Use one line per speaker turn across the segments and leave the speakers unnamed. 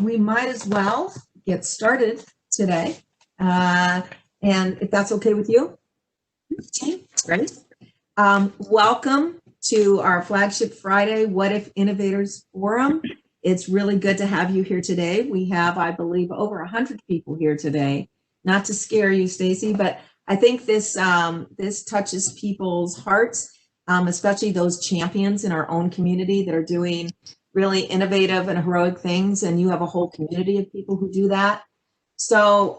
we might as well get started today. And if that's okay with you. Okay, great. Welcome to our flagship Friday What If Innovators Forum. It's really good to have you here today. We have, I believe, over 100 people here today. Not to scare you, Stacy, but I think this this touches people's hearts, especially those champions in our own community that are doing really innovative and heroic things, and you have a whole community of people who do that. So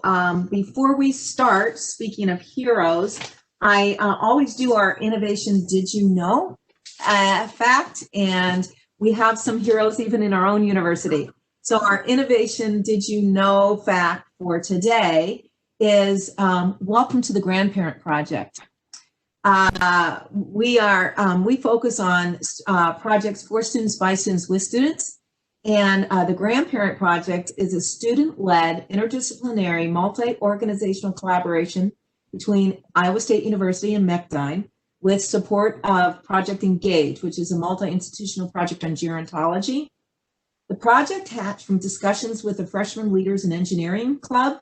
before we start, speaking of heroes, I always do our innovation Did You Know fact, and we have some heroes even in our own university. So our innovation Did You Know fact for today is welcome to the Grandparent Project. We focus on projects for students, by students, with students. And the Grandparent Project is a student-led, interdisciplinary, multi-organizational collaboration between Iowa State University and MECDINE with support of Project Engage, which is a multi-institutional project on gerontology. The project hatched from discussions with the freshman leaders in engineering club.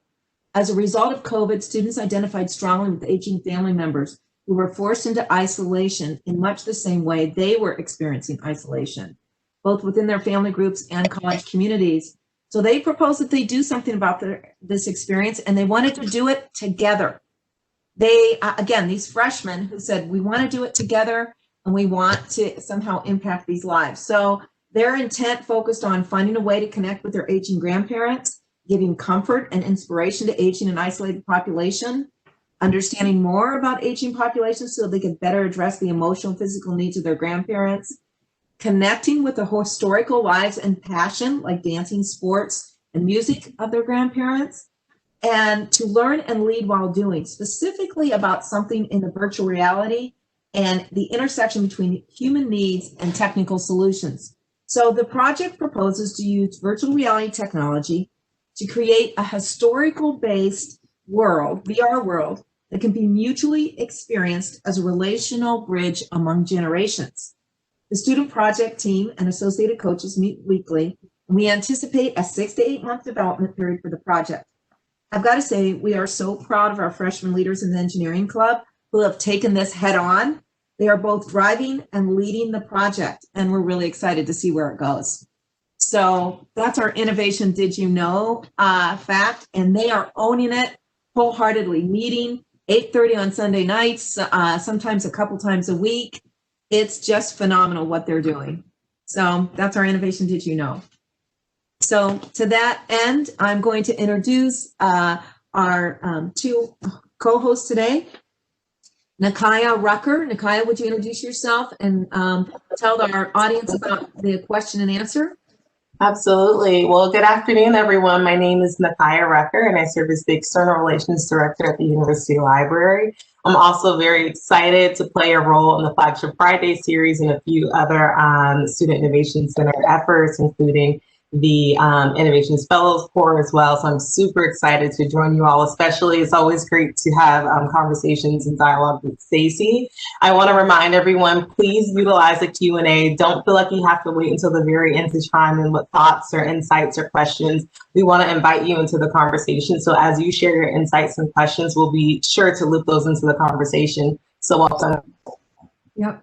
As a result of COVID, students identified strongly with aging family members who were forced into isolation in much the same way they were experiencing isolation, both within their family groups and college communities. So they proposed that they do something about this experience, and they wanted to do it together. They, again, these freshmen who said, we want to do it together and we want to somehow impact these lives. So their intent focused on finding a way to connect with their aging grandparents, giving comfort and inspiration to aging and isolated population, understanding more about aging populations so they could better address the emotional and physical needs of their grandparents, connecting with the historical lives and passion like dancing, sports, and music of their grandparents, and to learn and lead while doing, specifically about something in the virtual reality and the intersection between human needs and technical solutions. So the project proposes to use virtual reality technology to create a historical-based world, VR world, that can be mutually experienced as a relational bridge among generations. The student project team and associated coaches meet weekly, and we anticipate a 6 to 8 month development period for the project. I've got to say, we are so proud of our freshman leaders in the engineering club who have taken this head on. They are both driving and leading the project, and we're really excited to see where it goes. So that's our innovation Did You Know fact, and they are owning it wholeheartedly, meeting 8:30 on Sunday nights, sometimes a couple times a week. It's just phenomenal what they're doing. So that's our innovation Did You Know. So to that end, I'm going to introduce our two co-hosts today. Nakaya Rucker. Nakaya, would you introduce yourself and tell our audience about the question and answer?
Absolutely. Well, good afternoon, everyone. My name is Nakaya Rucker, and I serve as the External Relations Director at the University Library. I'm also very excited to play a role in the Flagship Friday series and a few other Student Innovation Center efforts, including the Innovations Fellows Corps as well. So I'm super excited to join you all, especially. It's always great to have conversations and dialogue with Stacey. I want to remind everyone, please utilize the Q&A. Don't feel like you have to wait until the very end to chime in with thoughts or insights or questions. We want to invite you into the conversation. So as you share your insights and questions, we'll be sure to loop those into the conversation. So welcome.
Yep.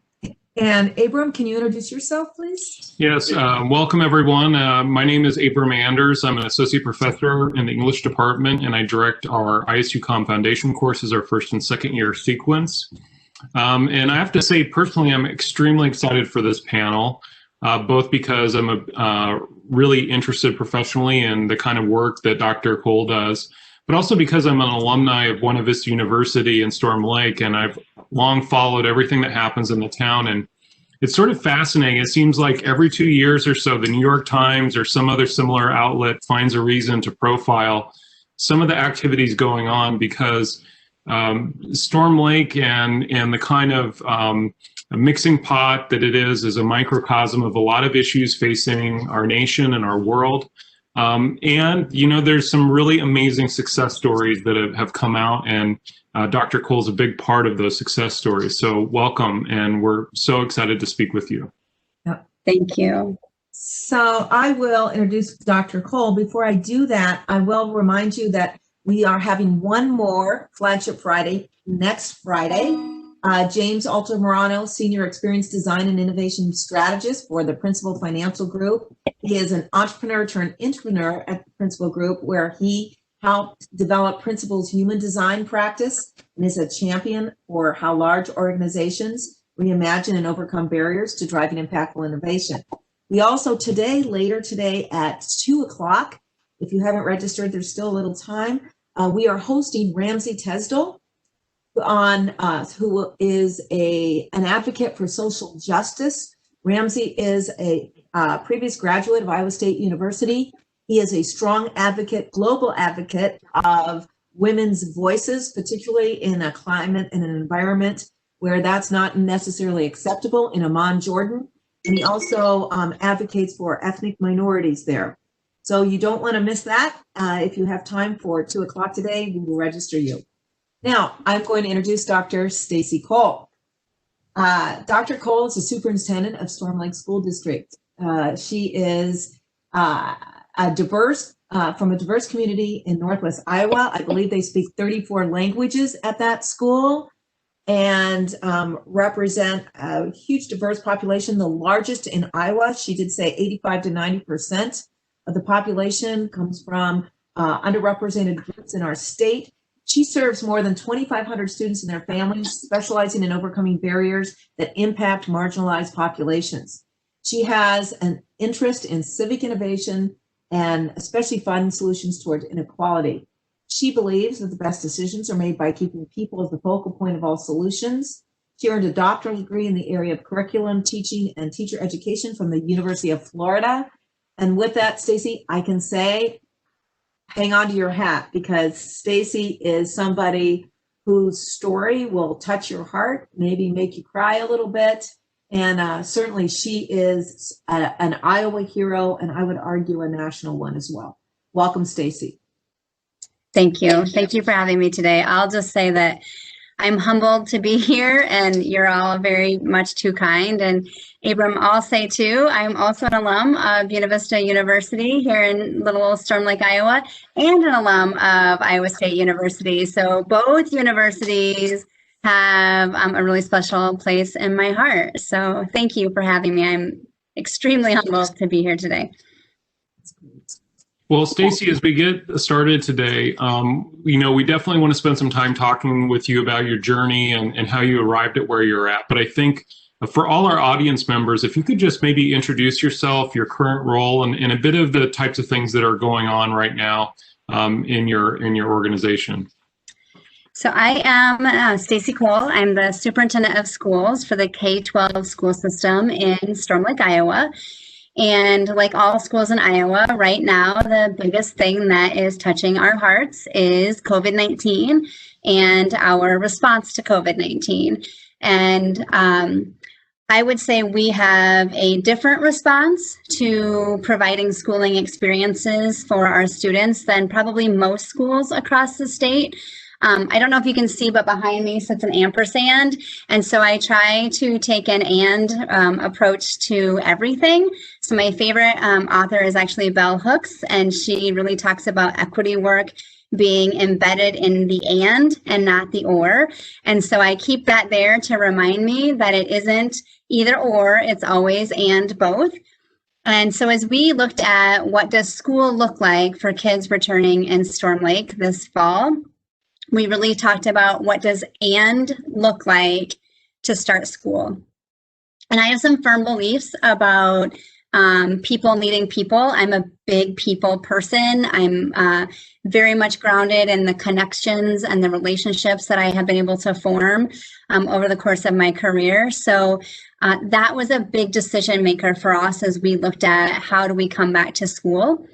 And Abram, can you introduce yourself, please?
Yes, welcome everyone. My name is Abram Anders. I'm an associate professor in the English department, and I direct our ISU Com Foundation courses, our first and second year sequence. And I have to say, personally, I'm extremely excited for this panel, both because I'm really interested professionally in the kind of work that Dr. Cole does, but also because I'm an alumni of Buena Vista University in Storm Lake, and I've long followed everything that happens in the town. And it's sort of fascinating. It seems like every 2 years or so, the New York Times or some other similar outlet finds a reason to profile some of the activities going on, because Storm Lake and the kind of a mixing pot that it is a microcosm of a lot of issues facing our nation and our world. And, you know, there's some really amazing success stories that have come out, and Dr. Cole's a big part of those success stories. So welcome, and we're so excited to speak with you.
Thank you.
So I will introduce Dr. Cole. Before I do that, I will remind you that we are having one more Flagship Friday next Friday. James Altamirano, Senior Experienced Design and Innovation Strategist for the Principal Financial Group. He is an entrepreneur turned entrepreneur at the Principal Group, where he helped develop Principal's human design practice and is a champion for how large organizations reimagine and overcome barriers to driving impactful innovation. We also later today at 2 o'clock, if you haven't registered, there's still a little time, we are hosting Ramsey Tesdall, who is an advocate for social justice. Ramsey is a previous graduate of Iowa State University. He is a strong advocate, global advocate of women's voices, particularly in a climate and an environment where that's not necessarily acceptable in Amman, Jordan. And he also advocates for ethnic minorities there. So you don't want to miss that. If you have time for 2 o'clock today, we will register you. Now, I'm going to introduce Dr. Stacy Cole. Dr. Cole is the superintendent of Storm Lake School District. She is from a diverse community in Northwest Iowa. I believe they speak 34 languages at that school and represent a huge diverse population, the largest in Iowa. She did say 85 to 90% of the population comes from underrepresented groups in our state. She serves more than 2,500 students and their families, specializing in overcoming barriers that impact marginalized populations. She has an interest in civic innovation and especially finding solutions toward inequality. She believes that the best decisions are made by keeping people as the focal point of all solutions. She earned a doctoral degree in the area of curriculum, teaching, and teacher education from the University of Florida. And with that, Stacy, I can say, hang on to your hat, because Stacy is somebody whose story will touch your heart, maybe make you cry a little bit. And certainly she is an Iowa hero, and I would argue a national one as well. Welcome, Stacy.
Thank you. Thank you for having me today. I'll just say that I'm humbled to be here, and you're all very much too kind. And Abram, I'll say too, I'm also an alum of Buena Vista University here in little old Storm Lake, Iowa, and an alum of Iowa State University. So both universities have a really special place in my heart. So thank you for having me. I'm extremely humbled to be here today.
Well, Stacy, as we get started today, we definitely want to spend some time talking with you about your journey and how you arrived at where you're at. But I think for all our audience members, if you could just maybe introduce yourself, your current role, and a bit of the types of things that are going on right now in your organization.
So I am Stacy Cole. I'm the superintendent of schools for the K-12 school system in Storm Lake, Iowa. And like all schools in Iowa, right now, the biggest thing that is touching our hearts is COVID-19 and our response to COVID-19. And I would say we have a different response to providing schooling experiences for our students than probably most schools across the state. I don't know if you can see, but behind me sits an ampersand. And so I try to take an and approach to everything. So my favorite author is actually Bell Hooks, and she really talks about equity work being embedded in the and not the or. And so I keep that there to remind me that it isn't either or, it's always and both. And so as we looked at what does school look like for kids returning in Storm Lake this fall, we really talked about what does and look like to start school. And I have some firm beliefs about people needing people. I'm a big people person. I'm very much grounded in the connections and the relationships that I have been able to form over the course of my career. So that was a big decision maker for us as we looked at how do we come back to school.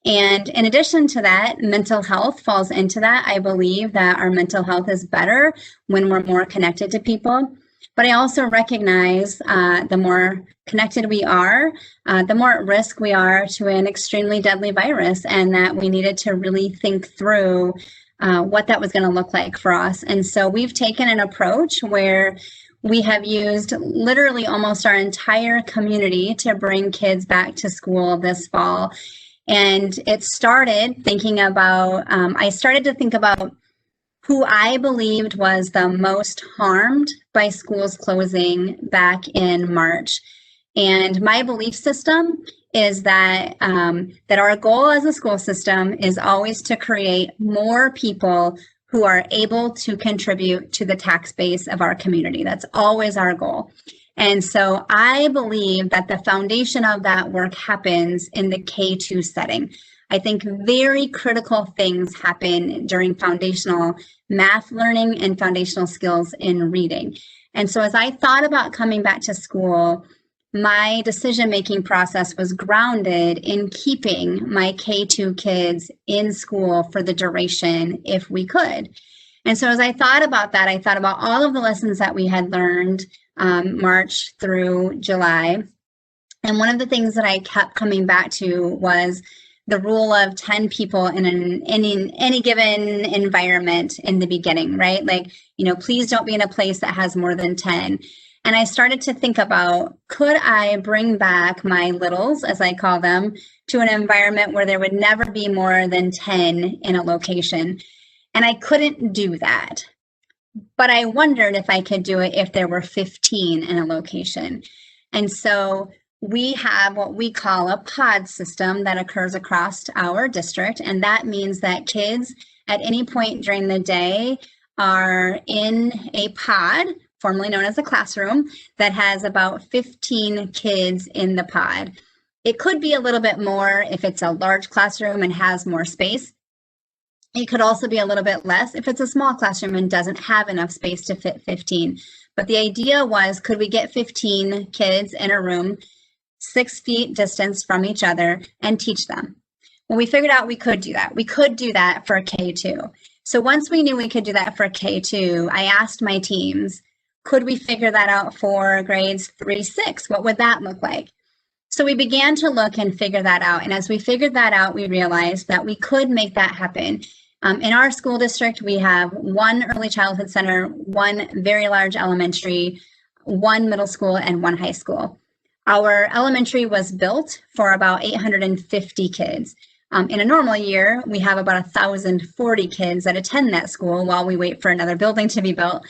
And in addition to that, mental health falls into that. I believe that our mental health is better when we're more connected to people. But I also recognize the more connected we are, the more at risk we are to an extremely deadly virus, and that we needed to really think through what that was going to look like for us. And so we've taken an approach where We have used literally almost our entire community to bring kids back to school this fall. And it started thinking about, I started to think about who I believed was the most harmed by schools closing back in March. And my belief system is that that our goal as a school system is always to create more people who are able to contribute to the tax base of our community. That's always our goal. And so I believe that the foundation of that work happens in the K-2 setting. I think very critical things happen during foundational math learning and foundational skills in reading. And so as I thought about coming back to school, my decision-making process was grounded in keeping my K-2 kids in school for the duration if we could. And so as I thought about that, I thought about all of the lessons that we had learned March through July. And one of the things that I kept coming back to was the rule of 10 people in any given environment in the beginning, right? Like, please don't be in a place that has more than 10. And I started to think about, could I bring back my littles, as I call them, to an environment where there would never be more than 10 in a location? And I couldn't do that. But I wondered if I could do it if there were 15 in a location. And so we have what we call a pod system that occurs across our district. And that means that kids at any point during the day are in a pod, formerly known as a classroom, that has about 15 kids in the pod. It could be a little bit more if it's a large classroom and has more space. It could also be a little bit less if it's a small classroom and doesn't have enough space to fit 15. But the idea was, could we get 15 kids in a room, 6 feet distance from each other, and teach them? Well, we figured out we could do that. We could do that for K-2. So once we knew we could do that for K-2, I asked my teams, could we figure that out for grades 3-6? What would that look like? So we began to look and figure that out. And as we figured that out, we realized that we could make that happen. In our school district, we have 1 early childhood center, 1 very large elementary, 1 middle school, and 1 high school. Our elementary was built for about 850 kids. In a normal year, we have about 1,040 kids that attend that school while we wait for another building to be built.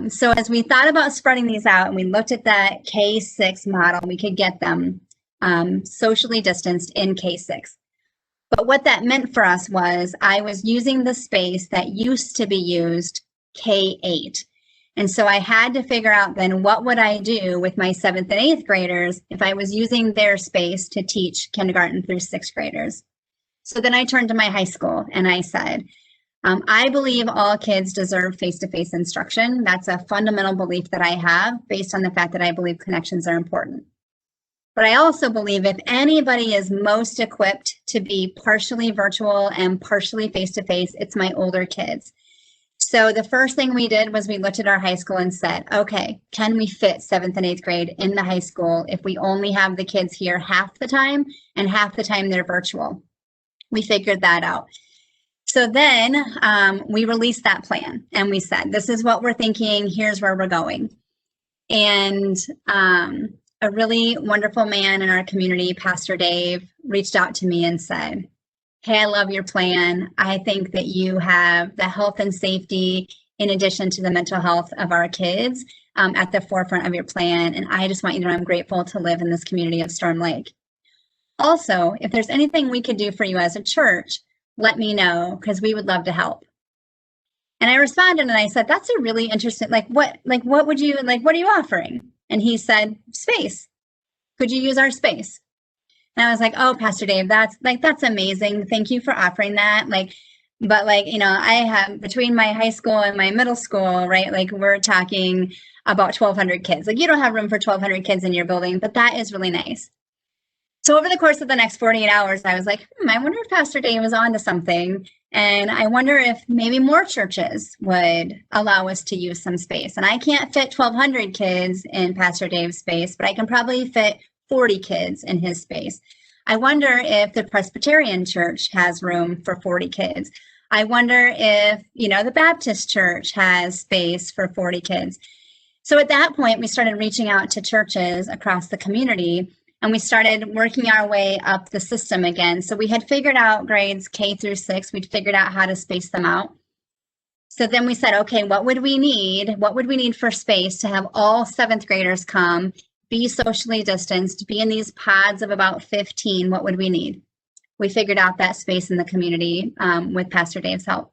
So as we thought about spreading these out and we looked at that K-6 model, we could get them socially distanced in K-6. But what that meant for us was I was using the space that used to be used K-8. And so I had to figure out then what would I do with my 7th and 8th graders if I was using their space to teach kindergarten through 6th graders. So then I turned to my high school and I said, I believe all kids deserve face-to-face instruction. That's a fundamental belief that I have based on the fact that I believe connections are important. But I also believe if anybody is most equipped to be partially virtual and partially face-to-face, it's my older kids. So the first thing we did was we looked at our high school and said, okay, can we fit 7th and 8th grade in the high school if we only have the kids here half the time and half the time they're virtual? We figured that out. So then we released that plan and we said, this is what we're thinking, here's where we're going. And a really wonderful man in our community, Pastor Dave, reached out to me and said, hey, I love your plan. I think that you have the health and safety in addition to the mental health of our kids at the forefront of your plan. And I just want you to know I'm grateful to live in this community of Storm Lake. Also, if there's anything we could do for you as a church, let me know because we would love to help. And I responded and I said, that's a really interesting, what are you offering? And he said, space. Could you use our space? And I was like, oh, Pastor Dave, that's amazing. Thank you for offering that. I have between my high school and my middle school, right? We're talking about 1,200 kids. You don't have room for 1,200 kids in your building, but that is really nice. So over the course of the next 48 hours, I was like, I wonder if Pastor Dave was on to something. And I wonder if maybe more churches would allow us to use some space. And I can't fit 1,200 kids in Pastor Dave's space, but I can probably fit 40 kids in his space. I wonder if the Presbyterian Church has room for 40 kids. I wonder if, the Baptist Church has space for 40 kids. So at that point, we started reaching out to churches across the community, and we started working our way up the system again. So we had figured out grades K through 6. We'd figured out how to space them out. So then we said, okay, what would we need? What would we need for space to have all 7th graders come, be socially distanced, be in these pods of about 15? What would we need? We figured out that space in the community with Pastor Dave's help.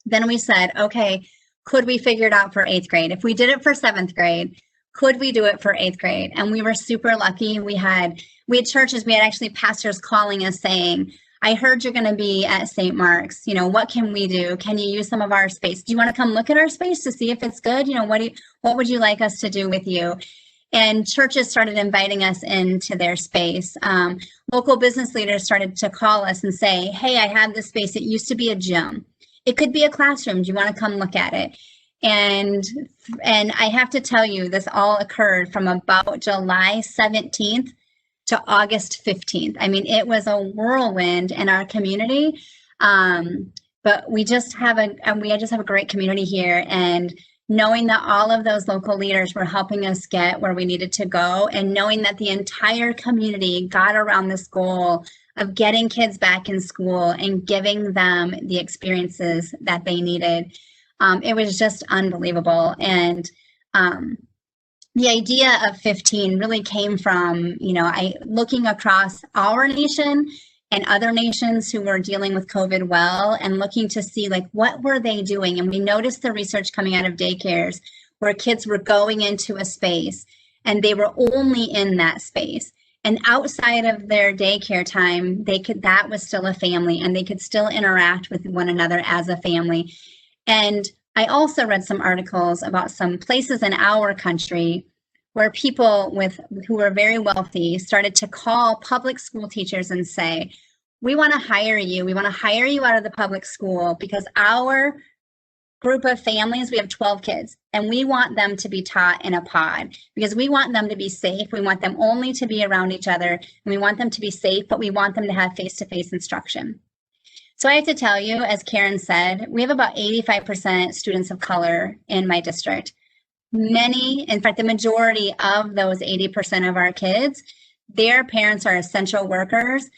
Then we said, okay, could we figure it out for 8th grade? If we did it for 7th grade, could we do it for 8th grade? And we were super lucky. We had churches, we had actually pastors calling us saying, I heard you're going to be at St. Mark's. You know, what can we do? Can you use some of our space? Do you want to come look at our space to see if it's good? You know, what would you like us to do with you? And churches started inviting us into their space. Local business leaders started to call us and say, hey, I have this space. It used to be a gym. It could be a classroom. Do you want to come look at it? And I have to tell you, this all occurred from about July 17th to August 15th. I mean, it was a whirlwind in our community. But we just have a great community here, and knowing that all of those local leaders were helping us get where we needed to go, and knowing that the entire community got around this goal of getting kids back in school and giving them the experiences that they needed. It was just unbelievable. And the idea of 15 really came from, looking across our nation and other nations who were dealing with COVID well, and looking to see what were they doing. And we noticed the research coming out of daycares where kids were going into a space and they were only in that space. And outside of their daycare time, that was still a family, and they could still interact with one another as a family. And I also read some articles about some places in our country where people who were very wealthy started to call public school teachers and say, we want to hire you. We want to hire you out of the public school because our group of families, we have 12 kids, and we want them to be taught in a pod because we want them to be safe. We want them only to be around each other, and we want them to be safe, but we want them to have face-to-face instruction. So I have to tell you, as Karen said, we have about 85% students of color in my district. In fact, the majority of those 80% of our kids, their parents are essential workers,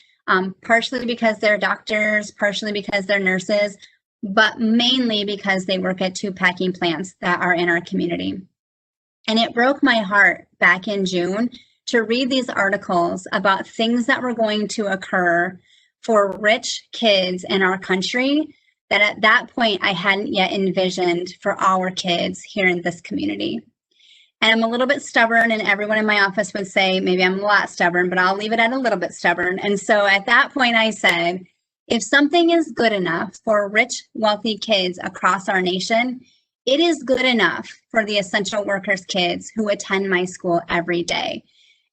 partially because they're doctors, partially because they're nurses, but mainly because they work at 2 packing plants that are in our community. And it broke my heart back in June to read these articles about things that were going to occur for rich kids in our country that at that point I hadn't yet envisioned for our kids here in this community. And I'm a little bit stubborn, and everyone in my office would say, maybe I'm a lot stubborn, but I'll leave it at a little bit stubborn. And so at that point I said, if something is good enough for rich, wealthy kids across our nation, it is good enough for the essential workers kids who attend my school every day.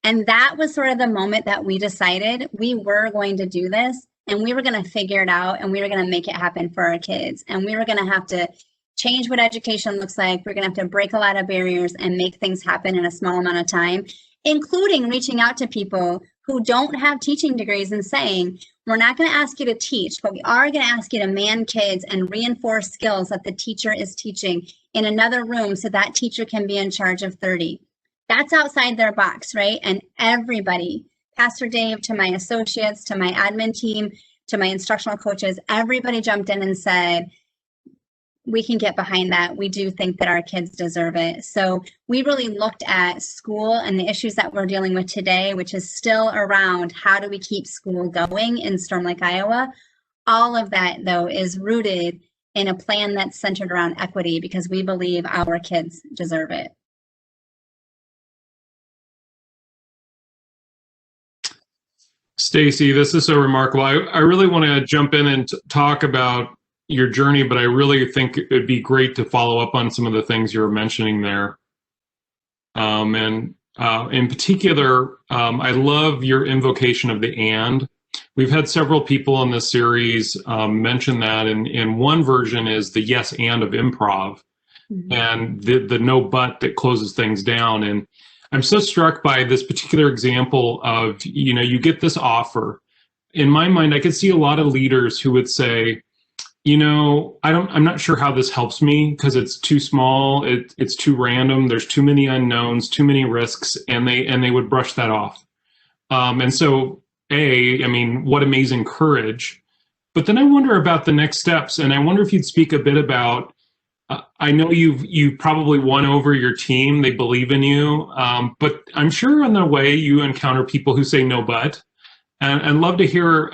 And that was sort of the moment that we decided we were going to do this, and we were going to figure it out, and we were going to make it happen for our kids. And we were going to have to change what education looks like. We're going to have to break a lot of barriers and make things happen in a small amount of time, including reaching out to people who don't have teaching degrees and saying, we're not going to ask you to teach, but we are going to ask you to man kids and reinforce skills that the teacher is teaching in another room so that teacher can be in charge of 30. That's outside their box, right? And everybody, Pastor Dave, to my associates, to my admin team, to my instructional coaches, everybody jumped in and said, we can get behind that. We do think that our kids deserve it. So we really looked at school and the issues that we're dealing with today, which is still around how do we keep school going in Storm Lake, Iowa. All of that, though, is rooted in a plan that's centered around equity because we believe our kids deserve it.
Stacy, this is so remarkable. I really want to jump in and talk about your journey, but I really think it'd be great to follow up on some of the things you were mentioning there. And in particular, I love your invocation of the and. We've had several people in this series mention that, and one version is the yes and of improv, and the no but that closes things down. And I'm so struck by this particular example of, you get this offer. In my mind, I could see a lot of leaders who would say, I'm not sure how this helps me because it's too small. It's too random. There's too many unknowns, too many risks, and they would brush that off. And so, I mean, what amazing courage. But then I wonder about the next steps, and I wonder if you'd speak a bit about. I know you probably won over your team; they believe in you. But I'm sure on the way you encounter people who say no, but, and I'd love to hear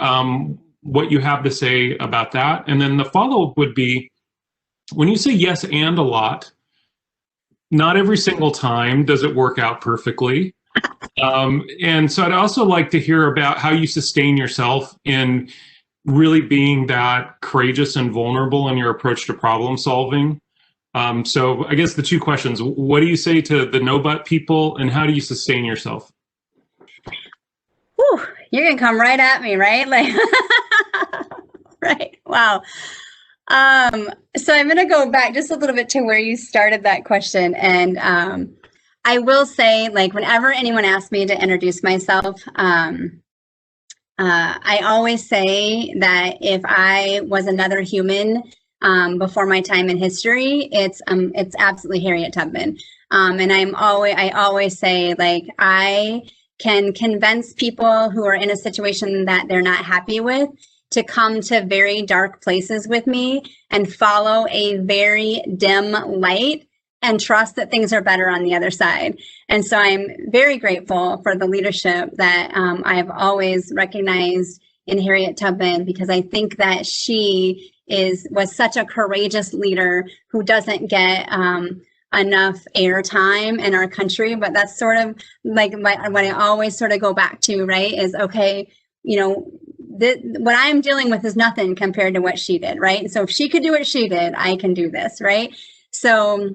what you have to say about that. And then the follow-up would be, when you say yes and a lot, not every single time does it work out perfectly. And so I'd also like to hear about how you sustain yourself in really being that courageous and vulnerable in your approach to problem solving. So I guess the two questions: what do you say to the no but people, and how do you sustain yourself?
Whew, you're gonna come right at me, right? Like, right? Wow. So I'm gonna go back just a little bit to where you started that question, and I will say, like, whenever anyone asks me to introduce myself, I always say that if I was another human before my time in history, it's absolutely Harriet Tubman. And I always say, like, I can convince people who are in a situation that they're not happy with to come to very dark places with me and follow a very dim light and trust that things are better on the other side. And so I'm very grateful for the leadership that I've always recognized in Harriet Tubman, because I think that she was such a courageous leader who doesn't get enough airtime in our country. But that's sort of like what I always sort of go back to, right? Is, okay, what I'm dealing with is nothing compared to what she did, right? So if she could do what she did, I can do this, right? So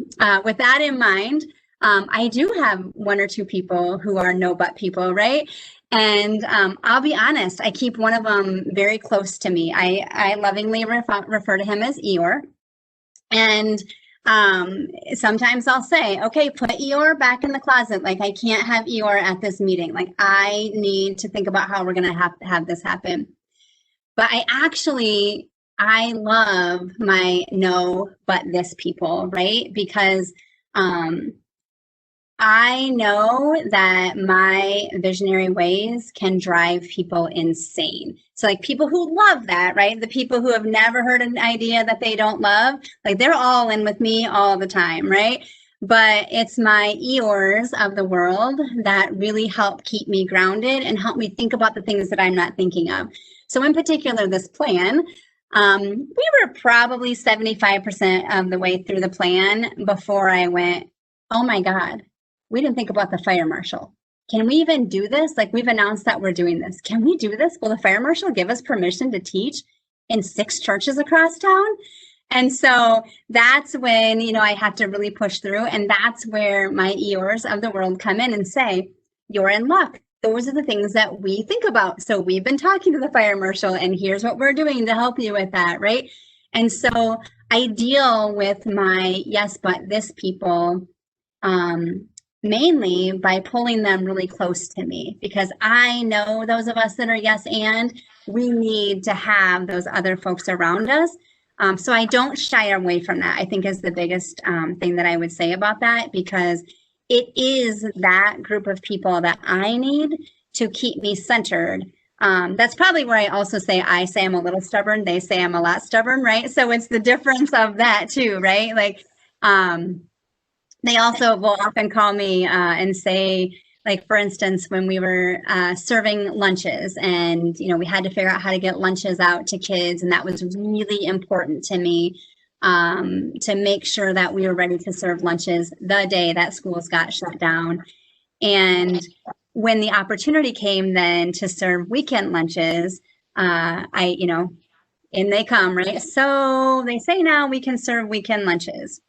with that in mind, I do have one or two people who are no but people, right? And I'll be honest, I keep one of them very close to me. I lovingly refer to him as Eeyore. And sometimes I'll say, okay, put Eeyore back in the closet. Like, I can't have Eeyore at this meeting. Like, I need to think about how we're going to have this happen. But I love my no, but this people, right? Because I know that my visionary ways can drive people insane. So, like, people who love that, right? The people who have never heard an idea that they don't love, like, they're all in with me all the time, right? But it's my Eeyores of the world that really help keep me grounded and help me think about the things that I'm not thinking of. So in particular, this plan, we were probably 75% of the way through the plan before I went, oh my God, we didn't think about the fire marshal. Can we even do this? Like, we've announced that we're doing this. Can we do this? Will the fire marshal give us permission to teach in 6 churches across town? And so that's when, I have to really push through. And that's where my Eeyores of the world come in and say, you're in luck. Those are the things that we think about. So we've been talking to the fire marshal, and here's what we're doing to help you with that, right? And so I deal with my yes, but this people mainly by pulling them really close to me, because I know those of us that are yes and, we need to have those other folks around us. So I don't shy away from that, I think, is the biggest thing that I would say about that, because it is that group of people that I need to keep me centered. That's probably where I also say I'm a little stubborn. They say I'm a lot stubborn, right? So it's the difference of that too, right? Like, they also will often call me and say, like, for instance, when we were serving lunches, and, we had to figure out how to get lunches out to kids. And that was really important to me, to make sure that we were ready to serve lunches the day that schools got shut down. And when the opportunity came then to serve weekend lunches, in they come, right? So they say now we can serve weekend lunches.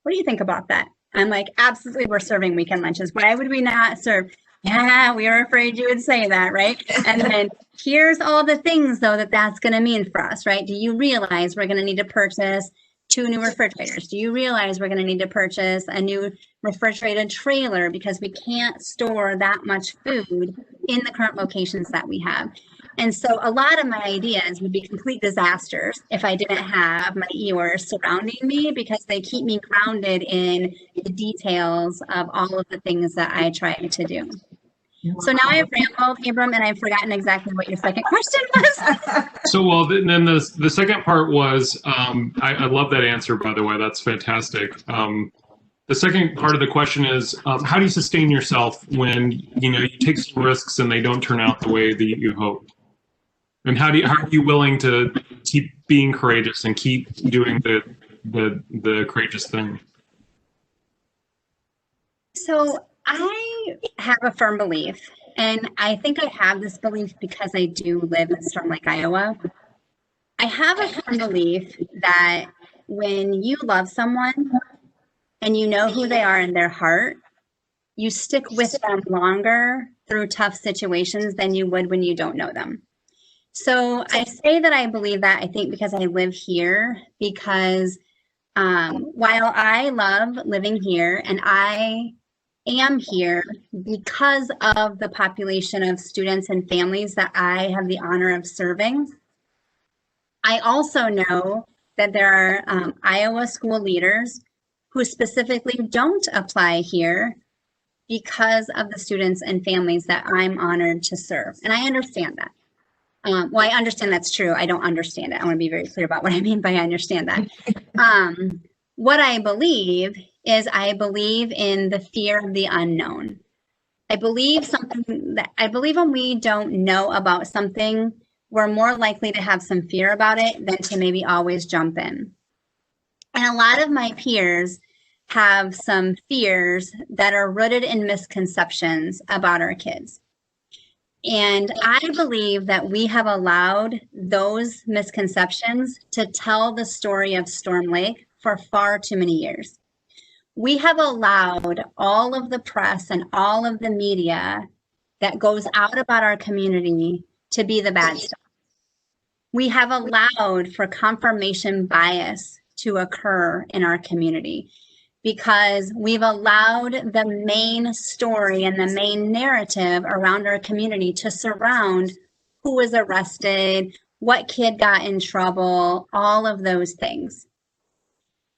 What do you think about that? I'm like, absolutely, we're serving weekend lunches. Why would we not serve? Yeah, we were afraid you would say that, right? And then here's all the things, though, that's going to mean for us, right? Do you realize we're going to need to purchase 2 new refrigerators? Do you realize we're going to need to purchase a new refrigerated trailer because we can't store that much food in the current locations that we have? And so a lot of my ideas would be complete disasters if I didn't have my Eeyores surrounding me, because they keep me grounded in the details of all of the things that I try to do. So now I've rambled, Abram, and I've forgotten exactly what your second question was.
So, well, then the second part was, I love that answer, by the way. That's fantastic. The second part of the question is, how do you sustain yourself when, you take some risks and they don't turn out the way that you hope? And how are you willing to keep being courageous and keep doing the courageous thing?
So I have a firm belief, and I think I have this belief because I do live in Storm Lake, Iowa. I have a firm belief that when you love someone and you know who they are in their heart, you stick with them longer through tough situations than you would when you don't know them. So I say that I believe that, I think, because I live here, because while I love living here and I am here because of the population of students and families that I have the honor of serving, I also know that there are Iowa school leaders who specifically don't apply here because of the students and families that I'm honored to serve. And I understand that. Well, I understand that's true. I don't understand it. I want to be very clear about what I mean by I understand that. What I believe is I believe in the fear of the unknown. I believe when we don't know about something, we're more likely to have some fear about it than to maybe always jump in. And a lot of my peers have some fears that are rooted in misconceptions about our kids. And I believe that we have allowed those misconceptions to tell the story of Storm Lake for far too many years. We have allowed all of the press and all of the media that goes out about our community to be the bad stuff. We have allowed for confirmation bias to occur in our community because we've allowed the main story and the main narrative around our community to surround who was arrested, what kid got in trouble, all of those things.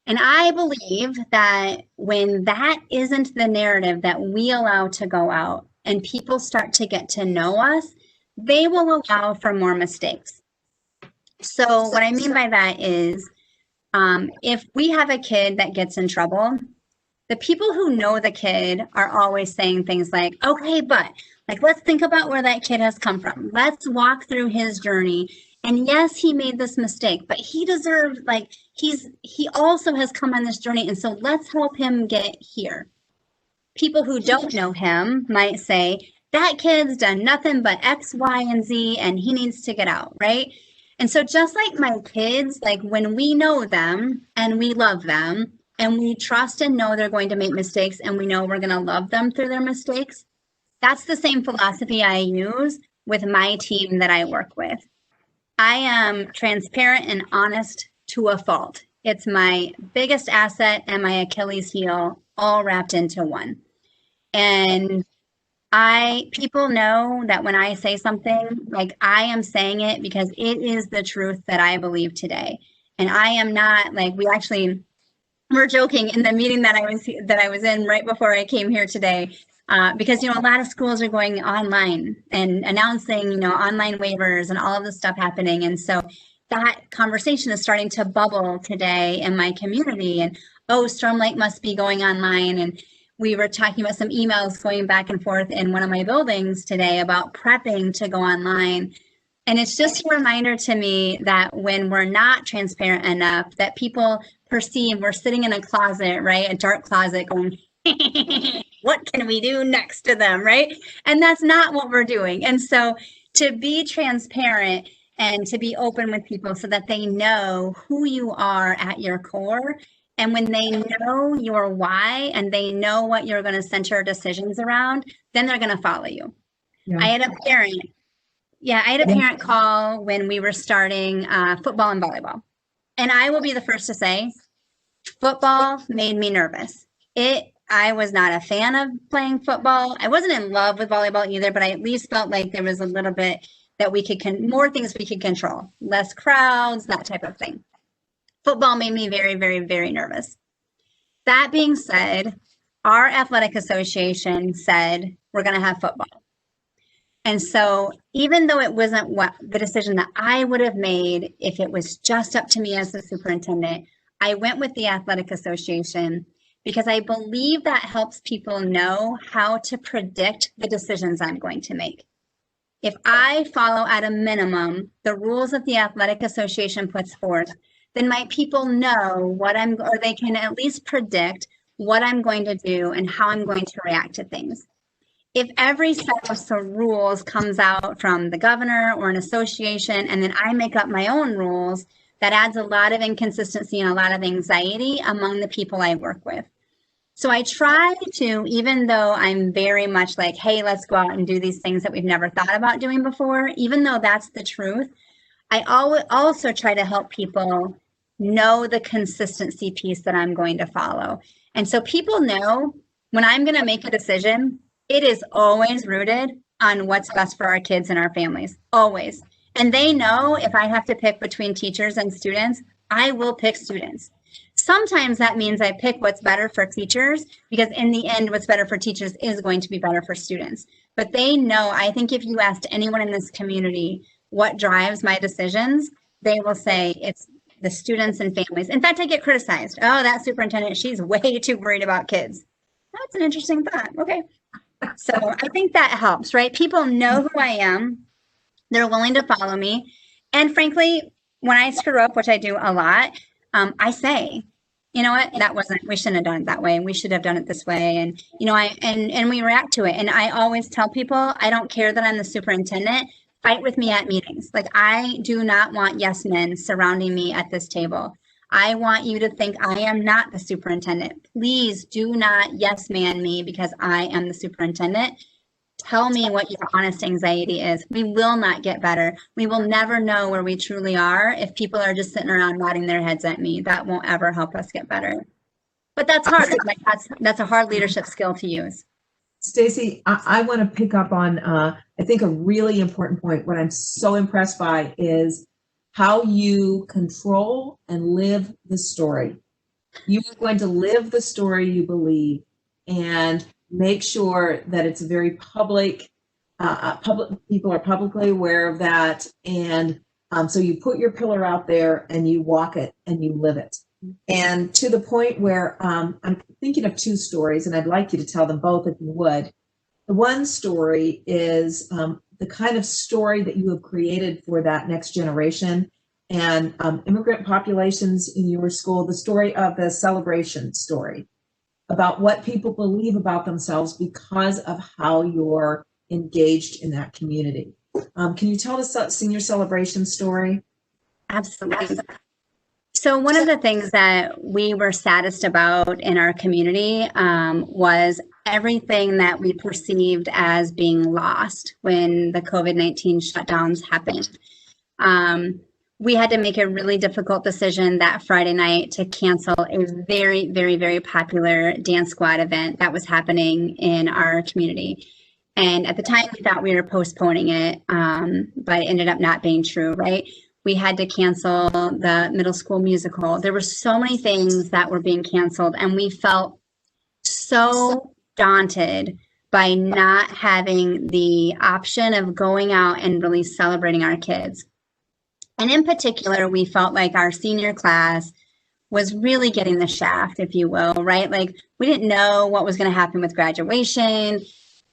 And I believe that when that isn't the narrative that we allow to go out and people start to get to know us, they will allow for more mistakes. So what I mean by that is, if we have a kid that gets in trouble, the people who know the kid are always saying things like, okay, but let's think about where that kid has come from. Let's walk through his journey. And yes, he made this mistake, but he deserved, he also has come on this journey. And so let's help him get here. People who don't know him might say, that kid's done nothing but X, Y, and Z, and he needs to get out, right? And so just like my kids, when we know them and we love them and we trust and know they're going to make mistakes and we know we're going to love them through their mistakes, that's the same philosophy I use with my team that I work with. I am transparent and honest to a fault. It's my biggest asset and my Achilles heel all wrapped into one. And people know that when I say something, I am saying it because it is the truth that I believe today. And I am not we're joking in the meeting that I was in right before I came here today, because, a lot of schools are going online and announcing, online waivers and all of this stuff happening. And so that conversation is starting to bubble today in my community. And, Storm Lake must be going online. And we were talking about some emails going back and forth in one of my buildings today about prepping to go online. And it's just a reminder to me that when we're not transparent enough, that people perceive we're sitting in a closet, right? A dark closet going, what can we do next to them, right? And that's not what we're doing. And so to be transparent and to be open with people so that they know who you are at your core. And when they know your why and they know what you're going to center decisions around, then they're going to follow you. Yeah. I had a parent call when we were starting football and volleyball. And I will be the first to say, football made me nervous. I was not a fan of playing football. I wasn't in love with volleyball either, but I at least felt like there was a little bit that we could, more things we could control, less crowds, that type of thing. Football made me very, very, very nervous. That being said, our athletic association said we're going to have football. And so even though it wasn't the decision that I would have made if it was just up to me as the superintendent, I went with the athletic association because I believe that helps people know how to predict the decisions I'm going to make. If I follow at a minimum the rules that the athletic association puts forth, then my people know or they can at least predict what I'm going to do and how I'm going to react to things. If every set of rules comes out from the governor or an association, and then I make up my own rules, that adds a lot of inconsistency and a lot of anxiety among the people I work with. So I try to, even though I'm very much like, hey, let's go out and do these things that we've never thought about doing before, even though that's the truth, I also try to help people know the consistency piece that I'm going to follow. And so people know when I'm going to make a decision, it is always rooted on what's best for our kids and our families, always. And they know if I have to pick between teachers and students, I will pick students. Sometimes that means I pick what's better for teachers, because in the end, what's better for teachers is going to be better for students. But they know, I think if you asked anyone in this community what drives my decisions, they will say it's the students and families. In fact, I get criticized. Oh, that superintendent, she's way too worried about kids. That's an interesting thought. Okay. So I think that helps, right? People know who I am. They're willing to follow me. And frankly, when I screw up, which I do a lot, I say, you know what, we shouldn't have done it that way. We should have done it this way. And, you know, and we react to it. And I always tell people, I don't care that I'm the superintendent, fight with me at meetings. Like, I do not want yes men surrounding me at this table. I want you to think I am not the superintendent. Please do not yes man me because I am the superintendent. Tell me what your honest anxiety is. We will not get better. We will never know where we truly are if people are just sitting around nodding their heads at me. That won't ever help us get better. But that's hard. Like, that's a hard leadership skill to use.
Stacey, I want to pick up on, I think, a really important point. What I'm so impressed by is how you control and live the story. You are going to live the story you believe and make sure that it's very public. People are publicly aware of that. And so you put your pillar out there and you walk it and you live it. And to the point where I'm thinking of two stories, and I'd like you to tell them both if you would. The one story is the kind of story that you have created for that next generation and immigrant populations in your school, the story of the celebration story about what people believe about themselves because of how you're engaged in that community. Can you tell the senior celebration story?
Absolutely. So one of the things that we were saddest about in our community was everything that we perceived as being lost when the COVID-19 shutdowns happened. We had to make a really difficult decision that Friday night to cancel a very, very, very popular dance squad event that was happening in our community. And at the time, we thought we were postponing it, but it ended up not being true, right? We had to cancel the middle school musical. There were so many things that were being canceled, and we felt so daunted by not having the option of going out and really celebrating our kids. And in particular, we felt like our senior class was really getting the shaft, if you will, right? Like, we didn't know what was going to happen with graduation.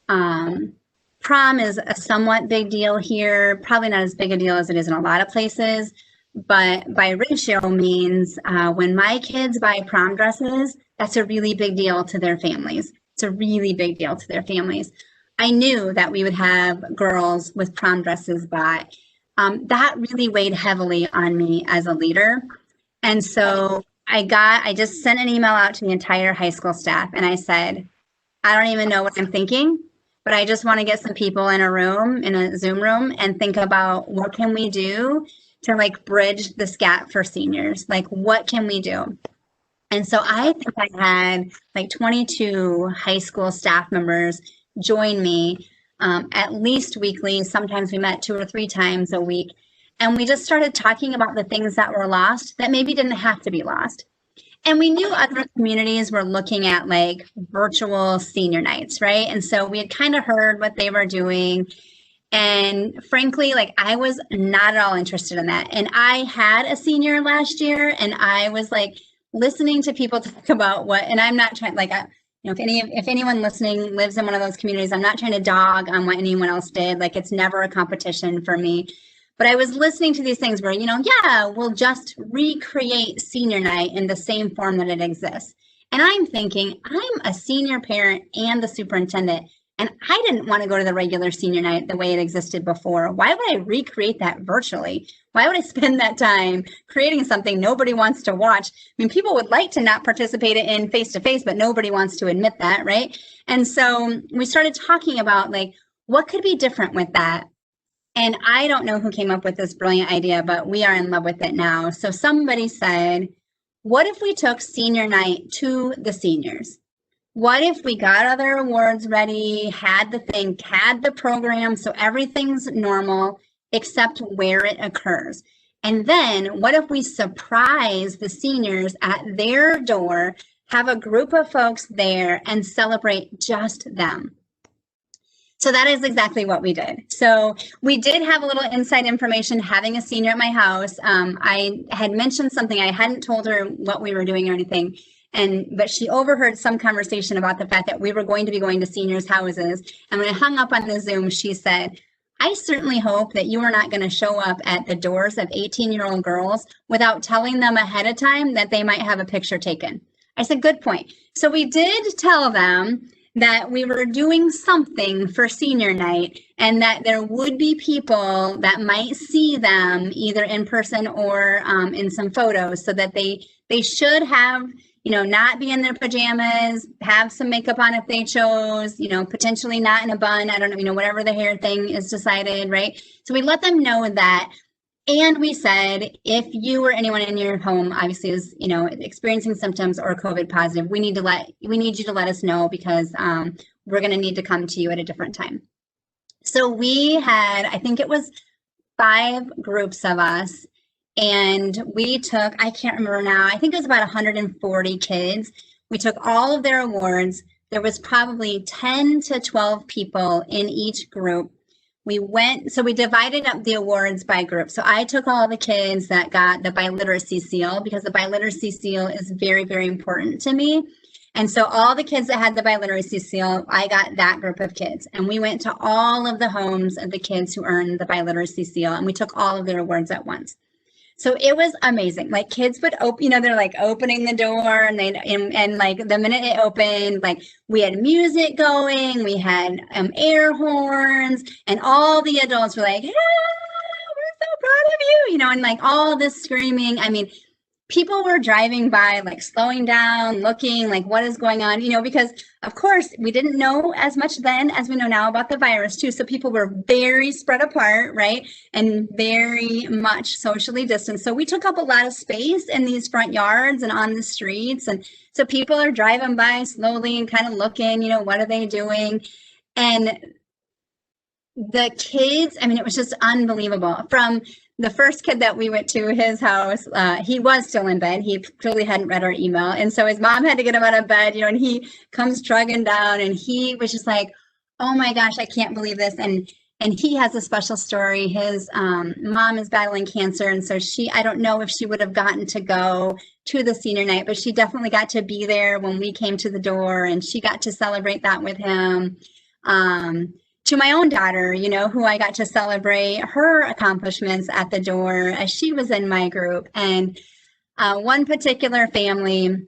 Prom is a somewhat big deal here, probably not as big a deal as it is in a lot of places, but by ratio means when my kids buy prom dresses, that's a really big deal to their families. It's a really big deal to their families. I knew that we would have girls with prom dresses bought. That really weighed heavily on me as a leader. And so I just sent an email out to the entire high school staff and I said, I don't even know what I'm thinking, but I just want to get some people in a Zoom room and think about what can we do to like bridge this gap for seniors? Like, what can we do? And so I think I had like 22 high school staff members join me at least weekly. Sometimes we met 2 or 3 times a week. And we just started talking about the things that were lost that maybe didn't have to be lost. And we knew other communities were looking at like virtual senior nights, right? And so we had kind of heard what they were doing. And frankly, like I was not at all interested in that. And I had a senior last year, and I was like listening to people talk about what, and I'm not trying, like, if anyone listening lives in one of those communities, I'm not trying to dog on what anyone else did. Like, it's never a competition for me. But I was listening to these things where, yeah, we'll just recreate senior night in the same form that it exists. And I'm thinking, I'm a senior parent and the superintendent, and I didn't want to go to the regular senior night the way it existed before. Why would I recreate that virtually? Why would I spend that time creating something nobody wants to watch? I mean, people would like to not participate in face-to-face, but nobody wants to admit that, right? And so we started talking about, like, what could be different with that? And I don't know who came up with this brilliant idea, but we are in love with it now. So somebody said, what if we took senior night to the seniors? What if we got other awards ready, had the program, so everything's normal except where it occurs? And then what if we surprise the seniors at their door, have a group of folks there, and celebrate just them? So that is exactly what we did. So we did have a little inside information having a senior at my house. I had mentioned something. I hadn't told her what we were doing or anything. But she overheard some conversation about the fact that we were going to be going to seniors' houses. And when I hung up on the Zoom, she said, I certainly hope that you are not going to show up at the doors of 18-year-old girls without telling them ahead of time that they might have a picture taken. I said, good point. So we did tell them that we were doing something for senior night and that there would be people that might see them either in person or in some photos, so that they should have, not be in their pajamas, have some makeup on if they chose, potentially not in a bun. I don't know, whatever the hair thing is decided, right? So we let them know that. And we said, if you or anyone in your home obviously is, experiencing symptoms or COVID positive, we need you to let us know, because we're going to need to come to you at a different time. So we had, I think it was 5 groups of us, and we took, I can't remember now, I think it was about 140 kids. We took all of their awards. There was probably 10 to 12 people in each group. We divided up the awards by group. So I took all the kids that got the biliteracy seal, because the biliteracy seal is very, very important to me. And so all the kids that had the biliteracy seal, I got that group of kids. And we went to all of the homes of the kids who earned the biliteracy seal, and we took all of their awards at once. So it was amazing. Like, kids would open, they're like opening the door, and like the minute it opened, like we had music going, we had air horns, and all the adults were like, yeah, we're so proud of you, and like all this screaming. I mean, people were driving by, like slowing down, looking like, what is going on, because of course we didn't know as much then as we know now about the virus too. So people were very spread apart, right? And very much socially distanced. So we took up a lot of space in these front yards and on the streets. And so people are driving by slowly and kind of looking, what are they doing? And the kids, I mean, it was just unbelievable. From the first kid that we went to his house, he was still in bed. He clearly hadn't read our email. And so his mom had to get him out of bed, and he comes trudging down, and he was just like, oh my gosh, I can't believe this. And he has a special story. His mom is battling cancer. And so I don't know if she would have gotten to go to the senior night, but she definitely got to be there when we came to the door, and she got to celebrate that with him. To my own daughter, who I got to celebrate her accomplishments at the door as she was in my group. And one particular family,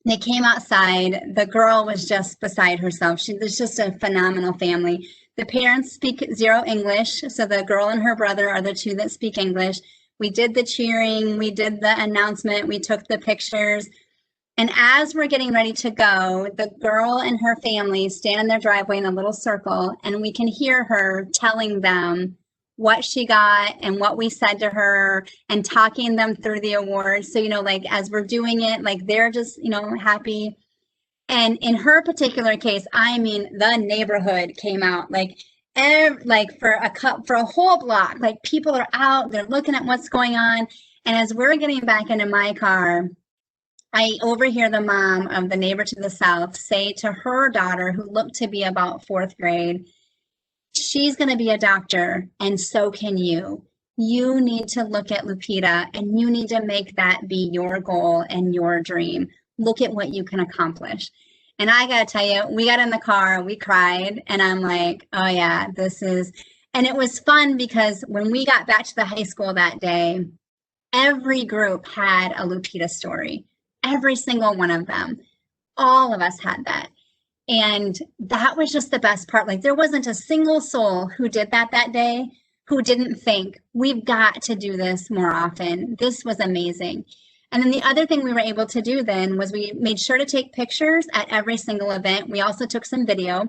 they came outside. The girl was just beside herself. She was just a phenomenal family. The parents speak 0 English, so the girl and her brother are the 2 that speak English. We did the cheering, we did the announcement, we took the pictures. And as we're getting ready to go, the girl and her family stand in their driveway in a little circle, and we can hear her telling them what she got and what we said to her, and talking them through the awards. So, like as we're doing it, like they're just, happy. And in her particular case, I mean, the neighborhood came out. Like like for a whole block, like people are out, they're looking at what's going on. And as we're getting back into my car, I overhear the mom of the neighbor to the south say to her daughter, who looked to be about 4th grade, she's going to be a doctor, and so can you. You need to look at Lupita, and you need to make that be your goal and your dream. Look at what you can accomplish. And I got to tell you, we got in the car, we cried, and I'm like, oh yeah, and it was fun because when we got back to the high school that day, every group had a Lupita story. Every single one of them. All of us had that. And that was just the best part. Like there wasn't a single soul who did that day who didn't think, we've got to do this more often. This was amazing. And then the other thing we were able to do then was we made sure to take pictures at every single event. We also took some video.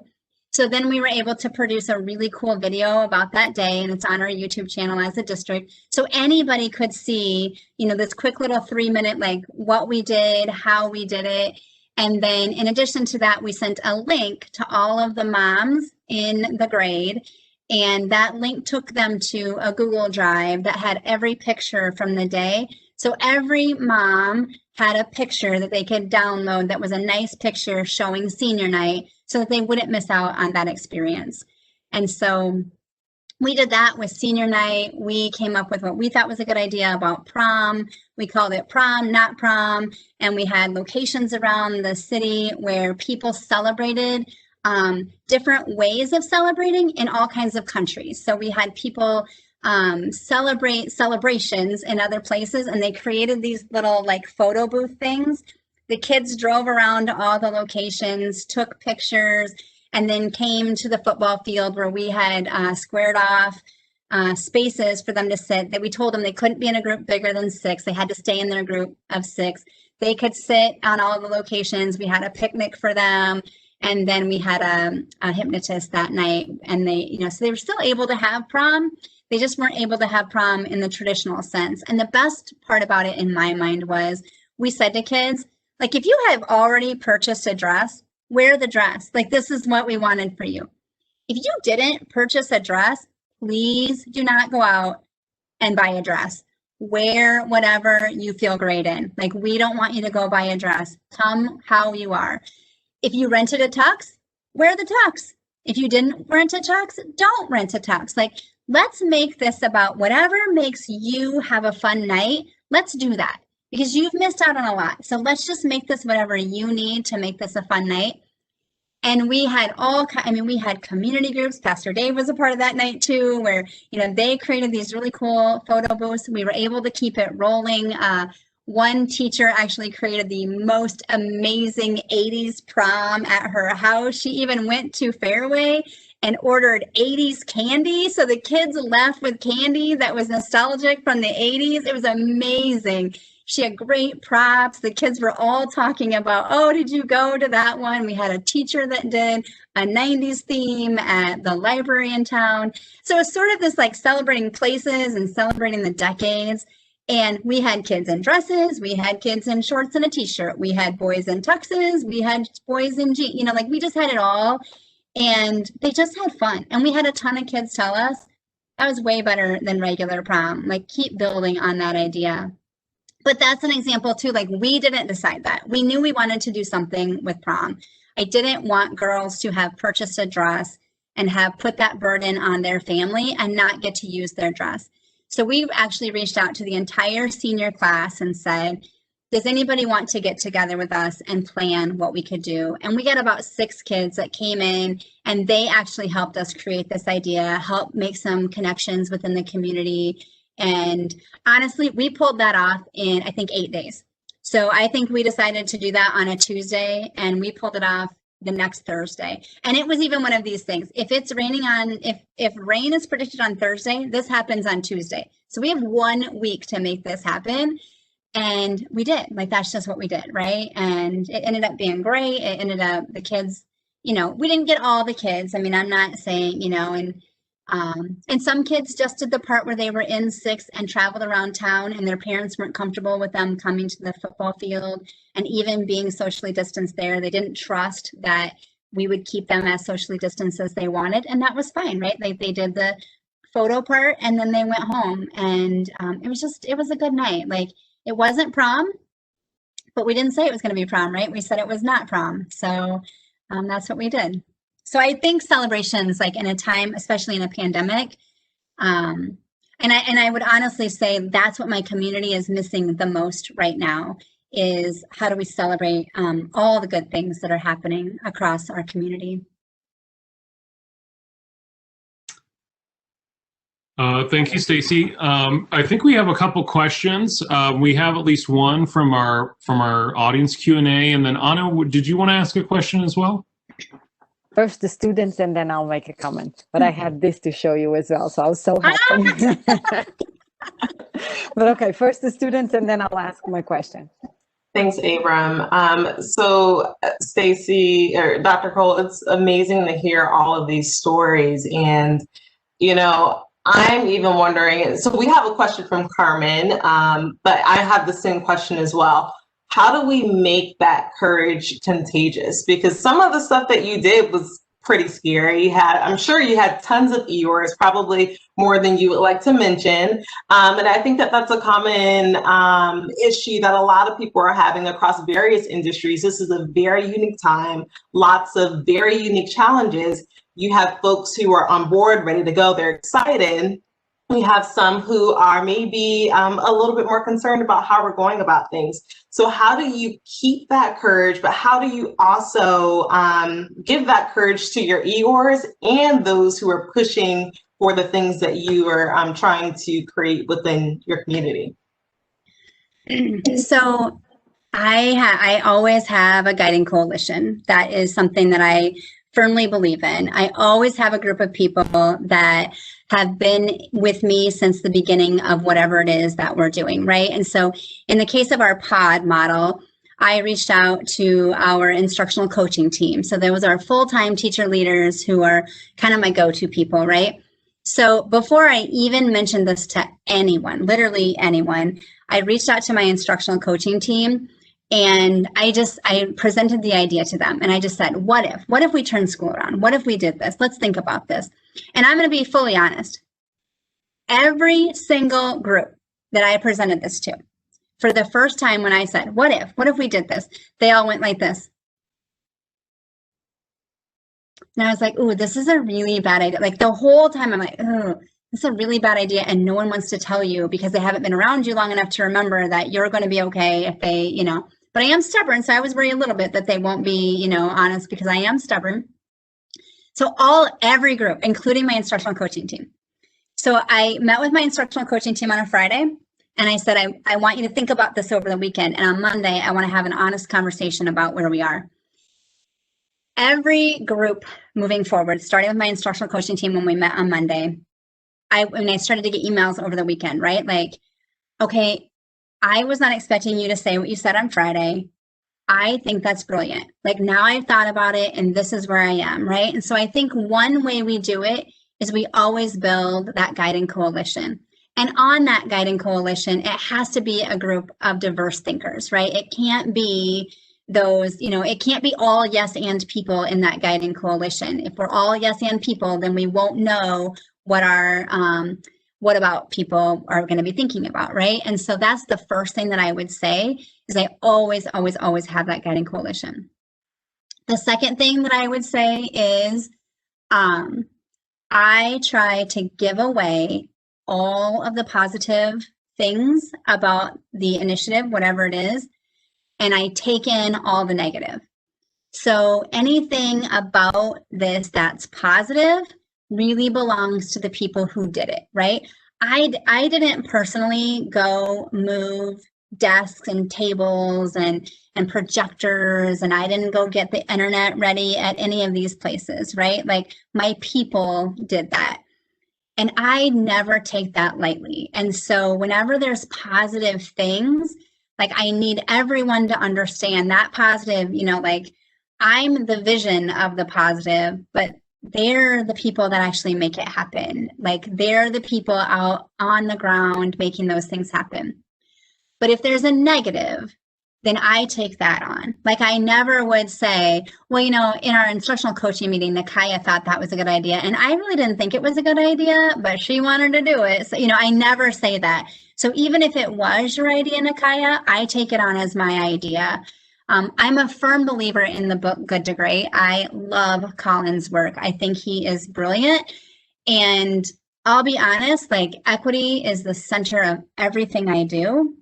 So then we were able to produce a really cool video about that day, and it's on our YouTube channel as a district. So anybody could see, this quick little 3-minute, like what we did, how we did it. And then in addition to that, we sent a link to all of the moms in the grade. And that link took them to a Google Drive that had every picture from the day. So every mom had a picture that they could download that was a nice picture showing senior night so that they wouldn't miss out on that experience. And so we did that with senior night. We came up with what we thought was a good idea about prom. We called it Prom, Not Prom. And we had locations around the city where people celebrated different ways of celebrating in all kinds of countries. So we had people celebrate celebrations in other places, and they created these little like photo booth things. The kids drove around to all the locations, took pictures, and then came to the football field where we had squared off spaces for them to sit. That we told them they couldn't be in a group bigger than 6. They had to stay in their group of 6. They could sit on all the locations. We had a picnic for them. And then we had a hypnotist that night. And they, so they were still able to have prom. They just weren't able to have prom in the traditional sense. And the best part about it in my mind was we said to kids, like, if you have already purchased a dress, wear the dress. Like, this is what we wanted for you. If you didn't purchase a dress, please do not go out and buy a dress. Wear whatever you feel great in. Like, we don't want you to go buy a dress. Come how you are. If you rented a tux, wear the tux. If you didn't rent a tux, don't rent a tux. Like, let's make this about whatever makes you have a fun night. Let's do that because you've missed out on a lot. So let's just make this whatever you need to make this a fun night. And we had we had community groups. Pastor Dave was a part of that night too, where, they created these really cool photo booths. We were able to keep it rolling. One teacher actually created the most amazing 80s prom at her house. She even went to Fairway and ordered 80s candy. So the kids left with candy that was nostalgic from the 80s. It was amazing. She had great props. The kids were all talking about, oh, did you go to that one? We had a teacher that did a 90s theme at the library in town. So it's sort of this like celebrating places and celebrating the decades. And we had kids in dresses, we had kids in shorts and a t-shirt, we had boys in tuxes, we had boys in jeans, we just had it all. And they just had fun. And we had a ton of kids tell us that was way better than regular prom. Like, keep building on that idea. But that's an example too. Like, we didn't decide that. We knew we wanted to do something with prom. I didn't want girls to have purchased a dress and have put that burden on their family and not get to use their dress. So we actually reached out to the entire senior class and said, does anybody want to get together with us and plan what we could do? And we got about 6 kids that came in, and they actually helped us create this idea, help make some connections within the community. And honestly, we pulled that off in, I think, 8 days. So I think we decided to do that on a Tuesday, and we pulled it off the next Thursday. And it was even one of these things. If it's raining if rain is predicted on Thursday, this happens on Tuesday. So we have 1 week to make this happen. And we did. Like, that's just what we did, right? And it ended up being great. It ended up, the kids, we didn't get all the kids. I mean, I'm not saying, and some kids just did the part where they were in 6 and traveled around town, and their parents weren't comfortable with them coming to the football field and even being socially distanced there. They didn't trust that we would keep them as socially distanced as they wanted, and that was fine, right? Like they did the photo part and then they went home, and it was a good night. Like it wasn't prom, but we didn't say it was going to be prom, right? We said it was not prom. So that's what we did. So I think celebrations, like in a time, especially in a pandemic, and I would honestly say that's what my community is missing the most right now, is how do we celebrate all the good things that are happening across our community.
Thank you, Stacy. I think we have a couple questions. We have at least one from our audience Q&A, and then Anna, did you want to ask a question as well?
First the students, and then I'll make a comment. But I have this to show you as well, so I was so happy. But okay, first the students, and then I'll ask my question.
Thanks, Abram. So Stacy or Dr. Cole, it's amazing to hear all of these stories. And, you know, I'm even wondering, so we have a question from Carmen, but I have the same question as well. How do we make that courage contagious? Because some of the stuff that you did was pretty scary. I'm sure you had tons of Eeyores, probably more than you would like to mention. And I think that that's a common issue that a lot of people are having across various industries. This is a very unique time, lots of very unique challenges. You have folks who are on board, ready to go, they're excited. We have some who are maybe a little bit more concerned about how we're going about things. So how do you keep that courage, but how do you also give that courage to your Eeyores and those who are pushing for the things that you are trying to create within your community?
So I always have a guiding coalition. That is something that I firmly believe in. I always have a group of people that have been with me since the beginning of whatever it is that we're doing, right? And so in the case of our pod model, I reached out to our instructional coaching team. So those are full-time teacher leaders who are kind of my go-to people, right? So before I even mentioned this to anyone, literally anyone, I reached out to my instructional coaching team, and I presented the idea to them, and I just said, what if we turned school around? What if we did this? Let's think about this. And I'm going to be fully honest. Every single group that I presented this to, for the first time when I said, what if we did this? They all went like this. And I was like, ooh, this is a really bad idea. Like the whole time I'm like, oh, this is a really bad idea. And no one wants to tell you because they haven't been around you long enough to remember that you're going to be okay if they, you know. But I am stubborn, so I was worried a little bit that they won't be, you know, honest, because I am stubborn. So every group, including my instructional coaching team. So I met with my instructional coaching team on a Friday, and I said, I want you to think about this over the weekend. And on Monday, I want to have an honest conversation about where we are. Every group moving forward, starting with my instructional coaching team when we met on Monday, I started to get emails over the weekend, right? Like, okay, I was not expecting you to say what you said on Friday. I think that's brilliant. Like now I've thought about it and this is where I am, right? And so I think one way we do it is we always build that guiding coalition. And on that guiding coalition, it has to be a group of diverse thinkers, right? It can't be those, you know, it can't be all yes and people in that guiding coalition. If we're all yes and people, then we won't know what about people are going to be thinking about, right? And so that's the first thing that I would say is I always have that guiding coalition. The second thing that I would say is I try to give away all of the positive things about the initiative, whatever it is, and I take in all the negative. So anything about this that's positive really belongs to the people who did it, right? I didn't personally go move desks and tables and projectors, and I didn't go get the internet ready at any of these places, right? Like my people did that. And I never take that lightly. And so whenever there's positive things, like I need everyone to understand that positive, you know, like I'm the vision of the positive, but they're the people that actually make it happen. Like they're the people out on the ground making those things happen. But if there's a negative, then I take that on. Like I never would say, well, you know, in our instructional coaching meeting, Nakaya thought that was a good idea. And I really didn't think it was a good idea, but she wanted to do it. So, you know, I never say that. So even if it was your idea, Nakaya, I take it on as my idea. I'm a firm believer in the book Good to Great. I love Colin's work. I think he is brilliant. And I'll be honest, like equity is the center of everything I do.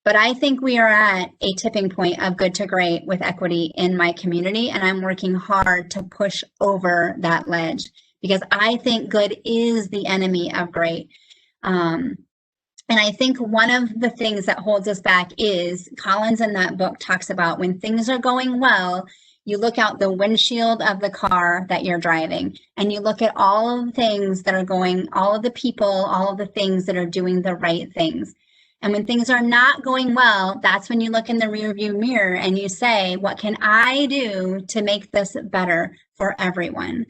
But I think we are at a tipping point of good to great with equity in my community, and I'm working hard to push over that ledge because I think good is the enemy of great. And I think one of the things that holds us back is Collins in that book talks about when things are going well, you look out the windshield of the car that you're driving and you look at all of the things that are going, all of the people, all of the things that are doing the right things. And when things are not going well, that's when you look in the rearview mirror and you say, what can I do to make this better for everyone?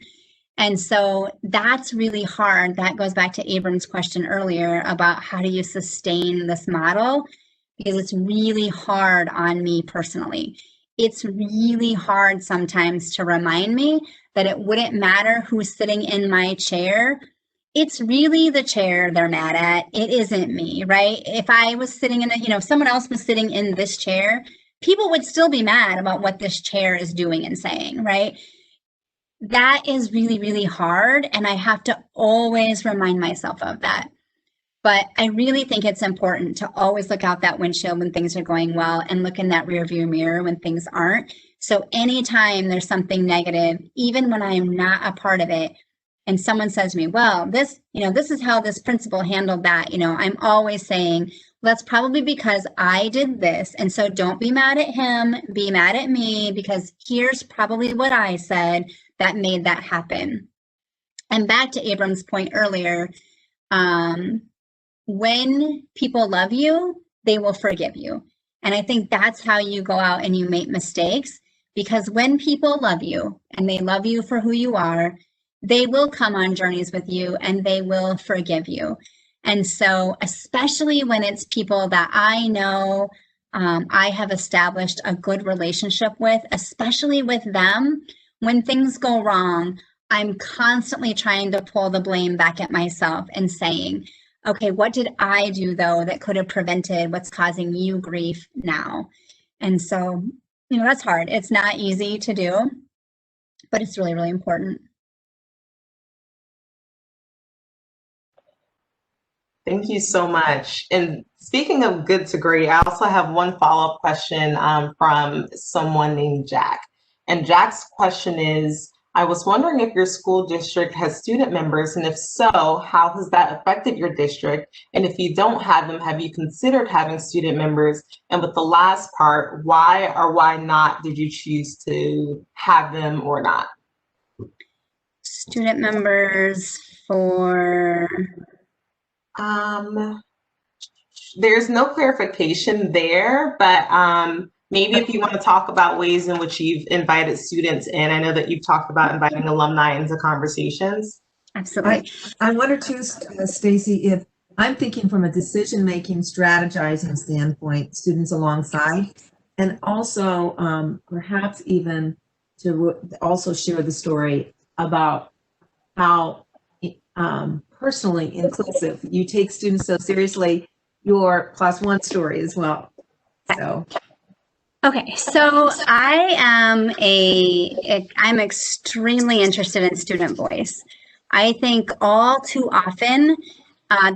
And so that's really hard. That goes back to Abram's question earlier about how do you sustain this model? Because it's really hard on me personally. It's really hard sometimes to remind me that it wouldn't matter who's sitting in my chair. It's really the chair they're mad at. It isn't me, right? If I was sitting in if someone else was sitting in this chair, people would still be mad about what this chair is doing and saying, right? That is really, really hard. And I have to always remind myself of that. But I really think it's important to always look out that windshield when things are going well and look in that rearview mirror when things aren't. So anytime there's something negative, even when I am not a part of it, and someone says to me, well, this is how this principal handled that, I'm always saying, well, that's probably because I did this. And so don't be mad at him, be mad at me, because here's probably what I said that made that happen. And back to Abram's point earlier, when people love you, they will forgive you. And I think that's how you go out and you make mistakes, because when people love you and they love you for who you are, they will come on journeys with you and they will forgive you. And so, especially when it's people that I know I have established a good relationship with, especially with them, when things go wrong, I'm constantly trying to pull the blame back at myself and saying, okay, what did I do though that could have prevented what's causing you grief now? And so, that's hard. It's not easy to do, but it's really, really important.
Thank you so much. And speaking of good to great, I also have one follow-up question from someone named Jack. And Jack's question is, I was wondering if your school district has student members, and if so, how has that affected your district? And if you don't have them, have you considered having student members? And with the last part, why or why not did you choose to have them or not?
Student members for...
There's no clarification there, but maybe if you want to talk about ways in which you've invited students in. I know that you've talked about inviting alumni into conversations.
Absolutely.
I wonder too, Stacy, if I'm thinking from a decision-making, strategizing standpoint, students alongside, and also perhaps even to also share the story about how personally inclusive you take students so seriously, your class one story as well. So.
Okay, so I'm extremely interested in student voice. I think all too often,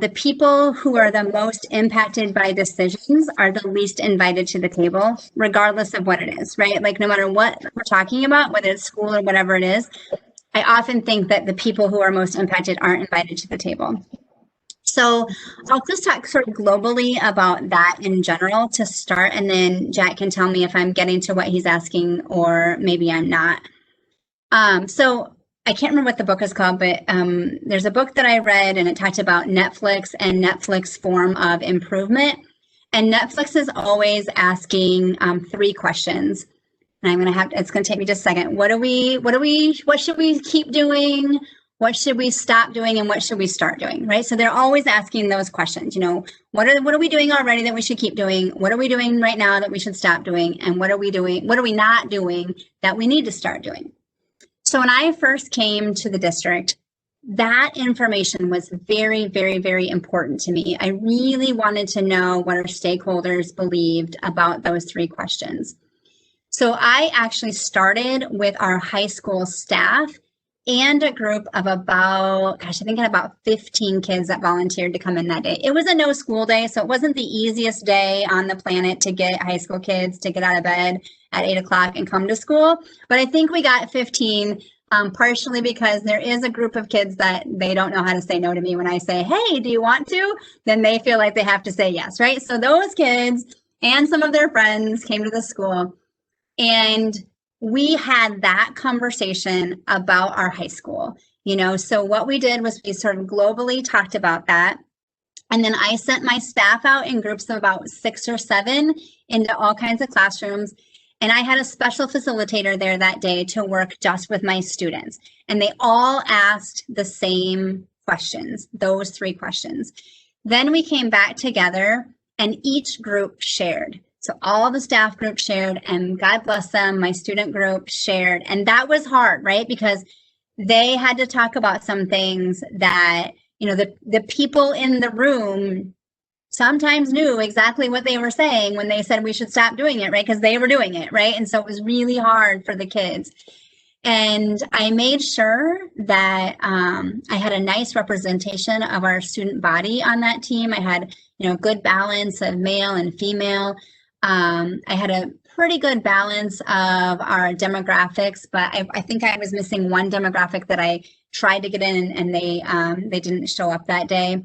the people who are the most impacted by decisions are the least invited to the table, regardless of what it is, right? Like no matter what we're talking about, whether it's school or whatever it is, I often think that the people who are most impacted aren't invited to the table. So I'll just talk sort of globally about that in general to start, and then Jack can tell me if I'm getting to what he's asking or maybe I'm not. So I can't remember what the book is called, but there's a book that I read and it talked about Netflix and Netflix form of improvement. And Netflix is always asking 3 questions. And it's going to take me just a second. What should we keep doing? What should we stop doing and what should we start doing, right? So they're always asking those questions, what are we doing already that we should keep doing? What are we doing right now that we should stop doing? And what are we not doing that we need to start doing? So when I first came to the district, that information was very, very, very important to me. I really wanted to know what our stakeholders believed about those 3 questions. So I actually started with our high school staff and a group of about 15 kids that volunteered to come in that day. It was a no school day, so it wasn't the easiest day on the planet to get high school kids to get out of bed at 8 o'clock and come to school. But I think we got 15, partially because there is a group of kids that they don't know how to say no to me when I say, hey, do you want to? Then they feel like they have to say yes, right? So those kids and some of their friends came to the school, and we had that conversation about our high school, so what we did was we sort of globally talked about that. And then I sent my staff out in groups of about 6 or 7 into all kinds of classrooms. And I had a special facilitator there that day to work just with my students. And they all asked the same questions, those 3 questions. Then we came back together and each group shared. So all the staff groups shared, and God bless them, my student group shared. And that was hard, right? Because they had to talk about some things that, the people in the room sometimes knew exactly what they were saying when they said we should stop doing it, right? Because they were doing it, right? And so it was really hard for the kids. And I made sure that I had a nice representation of our student body on that team. I had, good balance of male and female. I had a pretty good balance of our demographics, but I think I was missing one demographic that I tried to get in, and they didn't show up that day.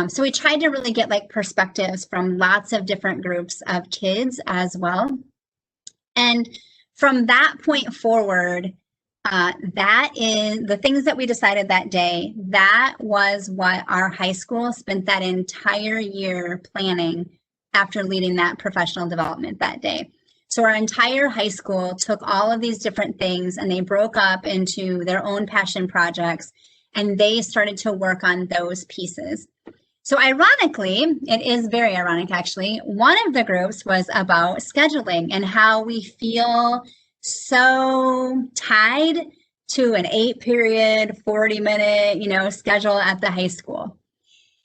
So we tried to really get perspectives from lots of different groups of kids as well. And from that point forward, that is the things that we decided that day. That was what our high school spent that entire year planning after leading that professional development that day. So our entire high school took all of these different things and they broke up into their own passion projects, and they started to work on those pieces. So ironically, it is very ironic actually, one of the groups was about scheduling and how we feel so tied to an 8-period, 40-minute, schedule at the high school.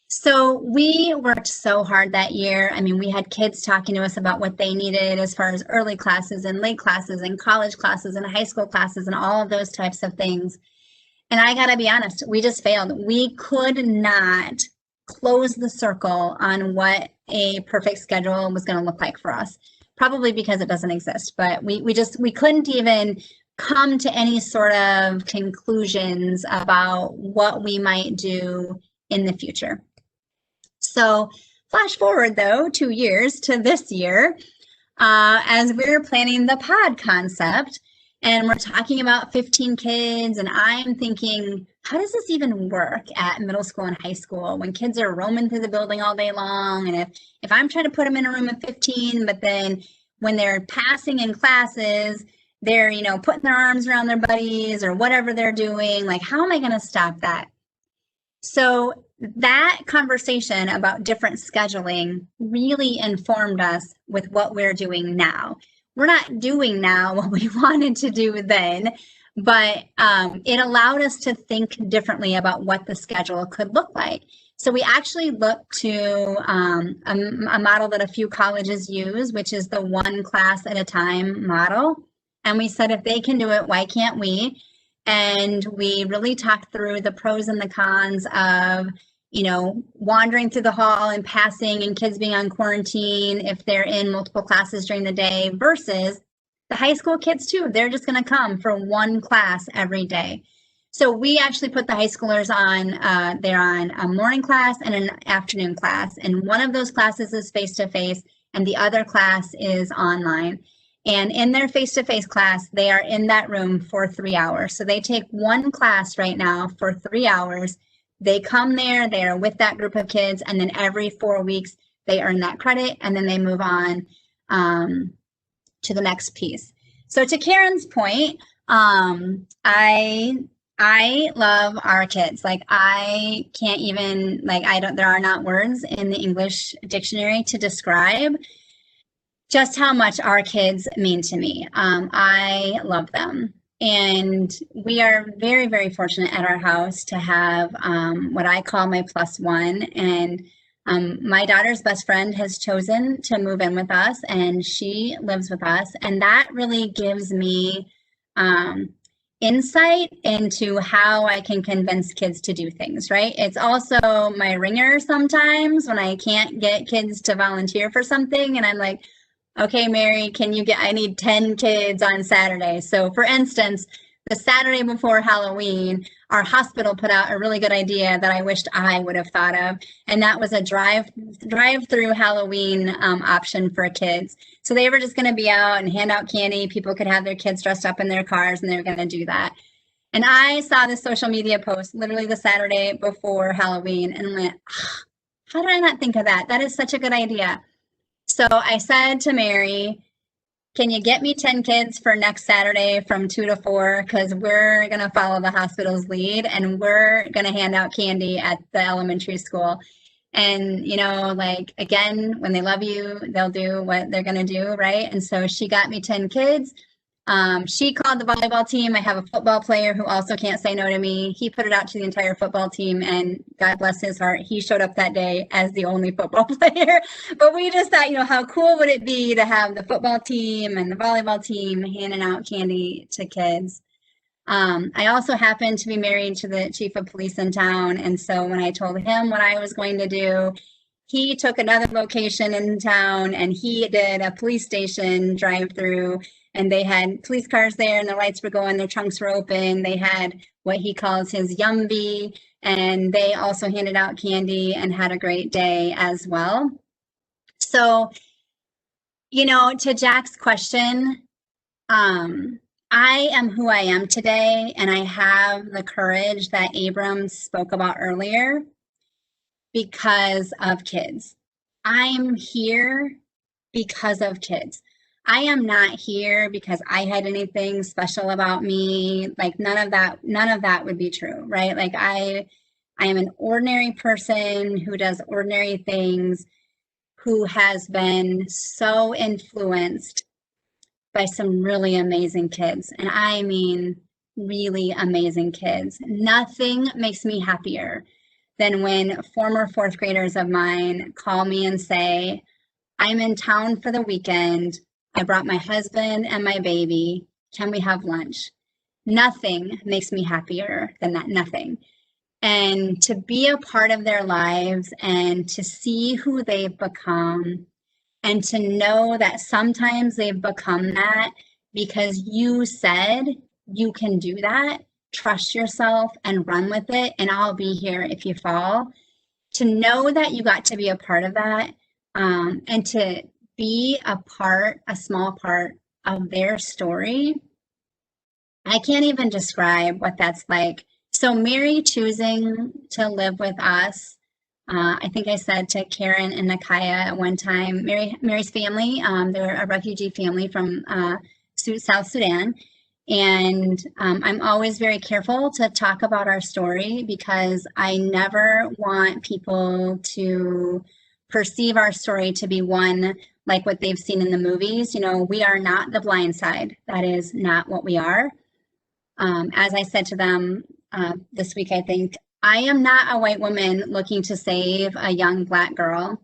So we worked so hard that year. I mean, we had kids talking to us about what they needed as far as early classes and late classes and college classes and high school classes and all of those types of things. And I gotta be honest, we just failed. We could not close the circle on what a perfect schedule was going to look like for us, probably because it doesn't exist, but we couldn't even come to any sort of conclusions about what we might do in the future. So flash forward though 2 years to this year, as we're planning the pod concept, and we're talking about 15 kids, and I'm thinking, how does this even work at middle school and high school when kids are roaming through the building all day long? And if I'm trying to put them in a room of 15, but then when they're passing in classes, they're, putting their arms around their buddies or whatever they're doing, how am I going to stop that? So that conversation about different scheduling really informed us with what we're doing now. We're not doing now what we wanted to do then, but it allowed us to think differently about what the schedule could look like. So we actually looked to a model that a few colleges use, which is the 1 class at a time model. And we said, if they can do it, why can't we? And we really talked through the pros and the cons of, wandering through the hall and passing and kids being on quarantine if they're in multiple classes during the day versus the high school kids too. They're just going to come for 1 class every day. So we actually put the high schoolers on, they're on a morning class and an afternoon class. And one of those classes is face-to-face and the other class is online. And in their face-to-face class, they are in that room for 3 hours. So they take 1 class right now for 3 hours. They come there, they are with that group of kids, and then every 4 weeks, they earn that credit, and then they move on to the next piece. So to Karen's point, I I love our kids. Like I can't even there are not words in the English dictionary to describe just how much our kids mean to me. I love them. And we are very, very fortunate at our house to have what I call my plus one. And my daughter's best friend has chosen to move in with us, and she lives with us. And that really gives me insight into how I can convince kids to do things, right? It's also my ringer sometimes when I can't get kids to volunteer for something. And I'm like, okay, Mary, I need 10 kids on Saturday. So for instance, the Saturday before Halloween, our hospital put out a really good idea that I wished I would have thought of. And that was a drive-through Halloween option for kids. So they were just going to be out and hand out candy. People could have their kids dressed up in their cars, and they were going to do that. And I saw this social media post literally the Saturday before Halloween and went, how did I not think of that? That is such a good idea. So I said to Mary, can you get me 10 kids for next Saturday from 2 to 4? Because we're going to follow the hospital's lead, and we're going to hand out candy at the elementary school. And, again, when they love you, they'll do what they're going to do, right? And so she got me 10 kids. She called the volleyball team. I have a football player who also can't say no to me. He put it out to the entire football team, and God bless his heart, he showed up that day as the only football player. But we just thought, how cool would it be to have the football team and the volleyball team handing out candy to kids. I also happened to be married to the chief of police in town. And so when I told him what I was going to do, he took another location in town and he did a police station drive-through. And they had police cars there, and the lights were going, their trunks were open. They had what he calls his Yumby, and they also handed out candy and had a great day as well. So, to Jack's question, I am who I am today, and I have the courage that Abram spoke about earlier because of kids. I'm here because of kids. I am not here because I had anything special about me. Like none of that would be true, right? Like I am an ordinary person who does ordinary things, who has been so influenced by some really amazing kids. And I mean, really amazing kids. Nothing makes me happier than when former fourth graders of mine call me and say, I'm in town for the weekend. I brought my husband and my baby. Can we have lunch? Nothing makes me happier than that, nothing. And to be a part of their lives and to see who they've become and to know that sometimes they've become that because you said you can do that, trust yourself and run with it, and I'll be here if you fall. To know that you got to be a part of that and to be a small part of their story. I can't even describe what that's like. So Mary choosing to live with us, I think I said to Karen and Nakaya at one time, Mary's family, they're a refugee family from South Sudan. And I'm always very careful to talk about our story because I never want people to perceive our story to be one like what they've seen in the movies. We are not the blind side. That is not what we are. As I said to them this week, I think, I am not a white woman looking to save a young Black girl,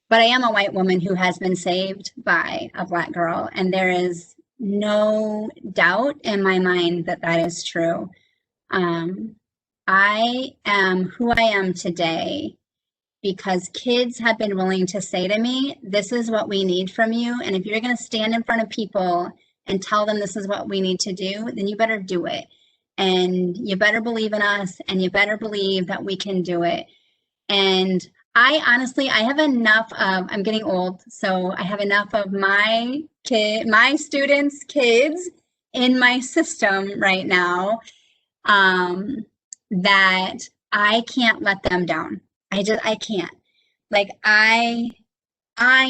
but I am a white woman who has been saved by a Black girl. And there is no doubt in my mind that that is true. I am who I am today because kids have been willing to say to me, this is what we need from you. And if you're going to stand in front of people and tell them this is what we need to do, then you better do it. And you better believe in us, and you better believe that we can do it. And I have enough of, I'm getting old, so I have enough of my students' kids in my system right now that I can't let them down. I can't. Like, I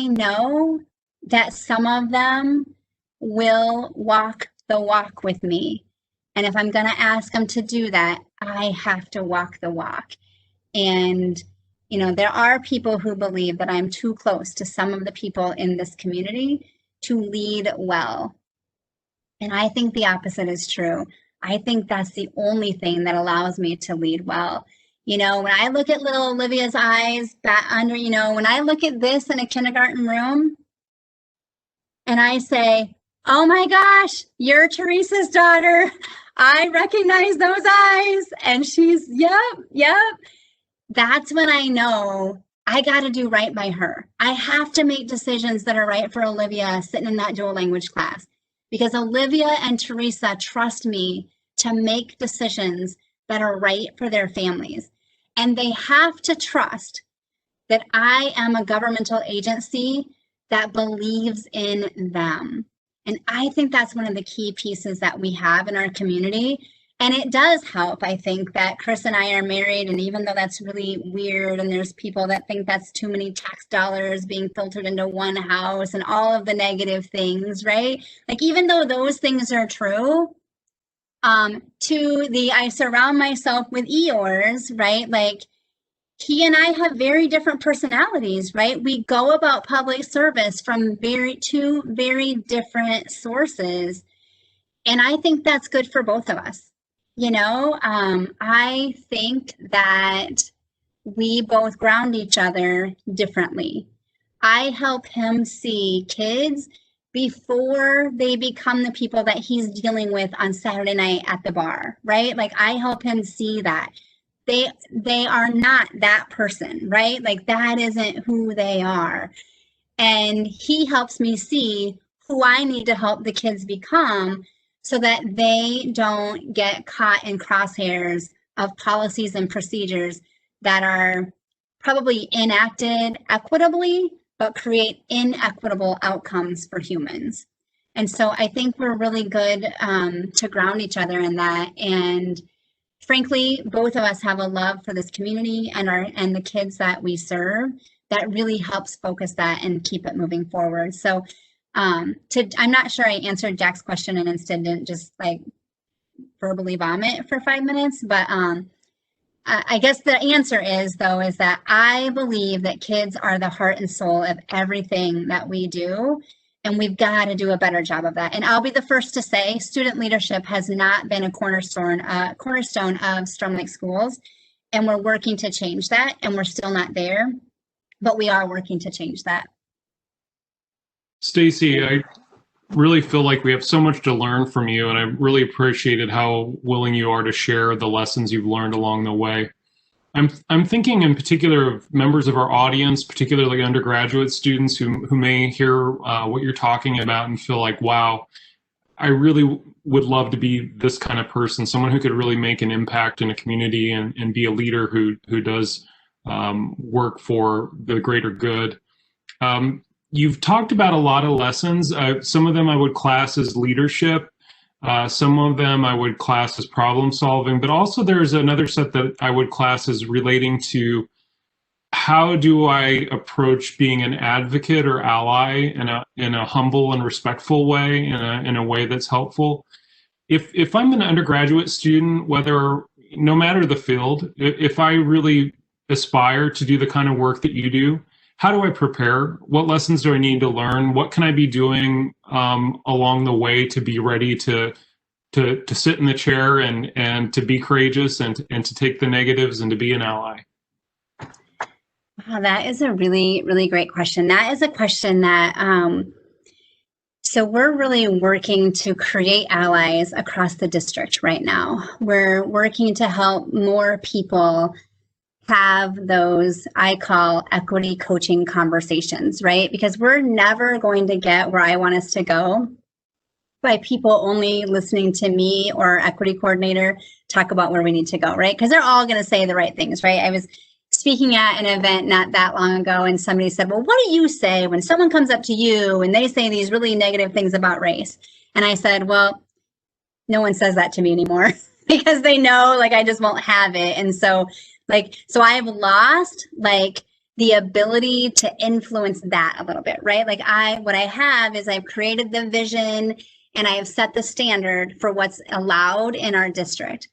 know that some of them will walk the walk with me. And if I'm going to ask them to do that, I have to walk the walk. And, you know, there are people who believe that I'm too close to some of the people in this community to lead well. And I think the opposite is true. I think that's the only thing that allows me to lead well. You know, when I look at little Olivia's eyes back under, you know, when I look at this in a kindergarten room and I say, oh my gosh, you're Teresa's daughter. I recognize those eyes. And she's, yep. That's when I know I got to do right by her. I have to make decisions that are right for Olivia sitting in that dual language class, because Olivia and Teresa trust me to make decisions that are right for their families. And they have to trust that I am a governmental agency that believes in them. And I think that's one of the key pieces that we have in our community. And it does help, I think, that Chris and I are married. And even though that's really weird, and there's people that think that's too many tax dollars being filtered into one house and all of the negative things, right? Like, even though those things are true, I surround myself with Eeyores, right? Like, he and I have very different personalities, right? We go about public service from two very different sources. And I think that's good for both of us. You know, I think that we both ground each other differently. I help him see kids before they become the people that he's dealing with on Saturday night at the bar, right? Like, I help him see that they are not that person, right? Like, that isn't who they are. And he helps me see who I need to help the kids become, so that they don't get caught in crosshairs of policies and procedures that are probably enacted equitably, but create inequitable outcomes for humans. And so I think we're really good to ground each other in that. And frankly, both of us have a love for this community and the kids that we serve that really helps focus that and keep it moving forward. So I'm not sure I answered Jack's question and instead didn't just like verbally vomit for 5 minutes, but I guess the answer is that I believe that kids are the heart and soul of everything that we do, and we've got to do a better job of that. And I'll be the first to say student leadership has not been a cornerstone of Storm Lake Schools, and we're working to change that, and we're still not there, but we are working to change that.
Stacey, I really feel like we have so much to learn from you, and I really appreciated how willing you are to share the lessons you've learned along the way. I'm thinking in particular of members of our audience, particularly undergraduate students who may hear what you're talking about and feel like, wow, I really would love to be this kind of person, someone who could really make an impact in a community and be a leader who does work for the greater good. You've talked about a lot of lessons. Some of them I would class as leadership. Some of them I would class as problem solving, but also there's another set that I would class as relating to how do I approach being an advocate or ally in a humble and respectful way, in a way that's helpful. If I'm an undergraduate student, no matter the field, if I really aspire to do the kind of work that you do, how do I prepare? What lessons do I need to learn? What can I be doing along the way to be ready to sit in the chair and to be courageous and to take the negatives and to be an ally?
Wow, that is a really, really great question. That is a question that, so we're really working to create allies across the district right now. We're working to help more people have those, I call equity coaching conversations, right? Because we're never going to get where I want us to go by people only listening to me or our equity coordinator talk about where we need to go, right? Because they're all going to say the right things, right? I was speaking at an event not that long ago, and somebody said, well, what do you say when someone comes up to you and they say these really negative things about race? And I said, well, no one says that to me anymore because they know, like, I just won't have it. And so I've lost the ability to influence that a little bit, right? What I have is I've created the vision and I have set the standard for what's allowed in our district.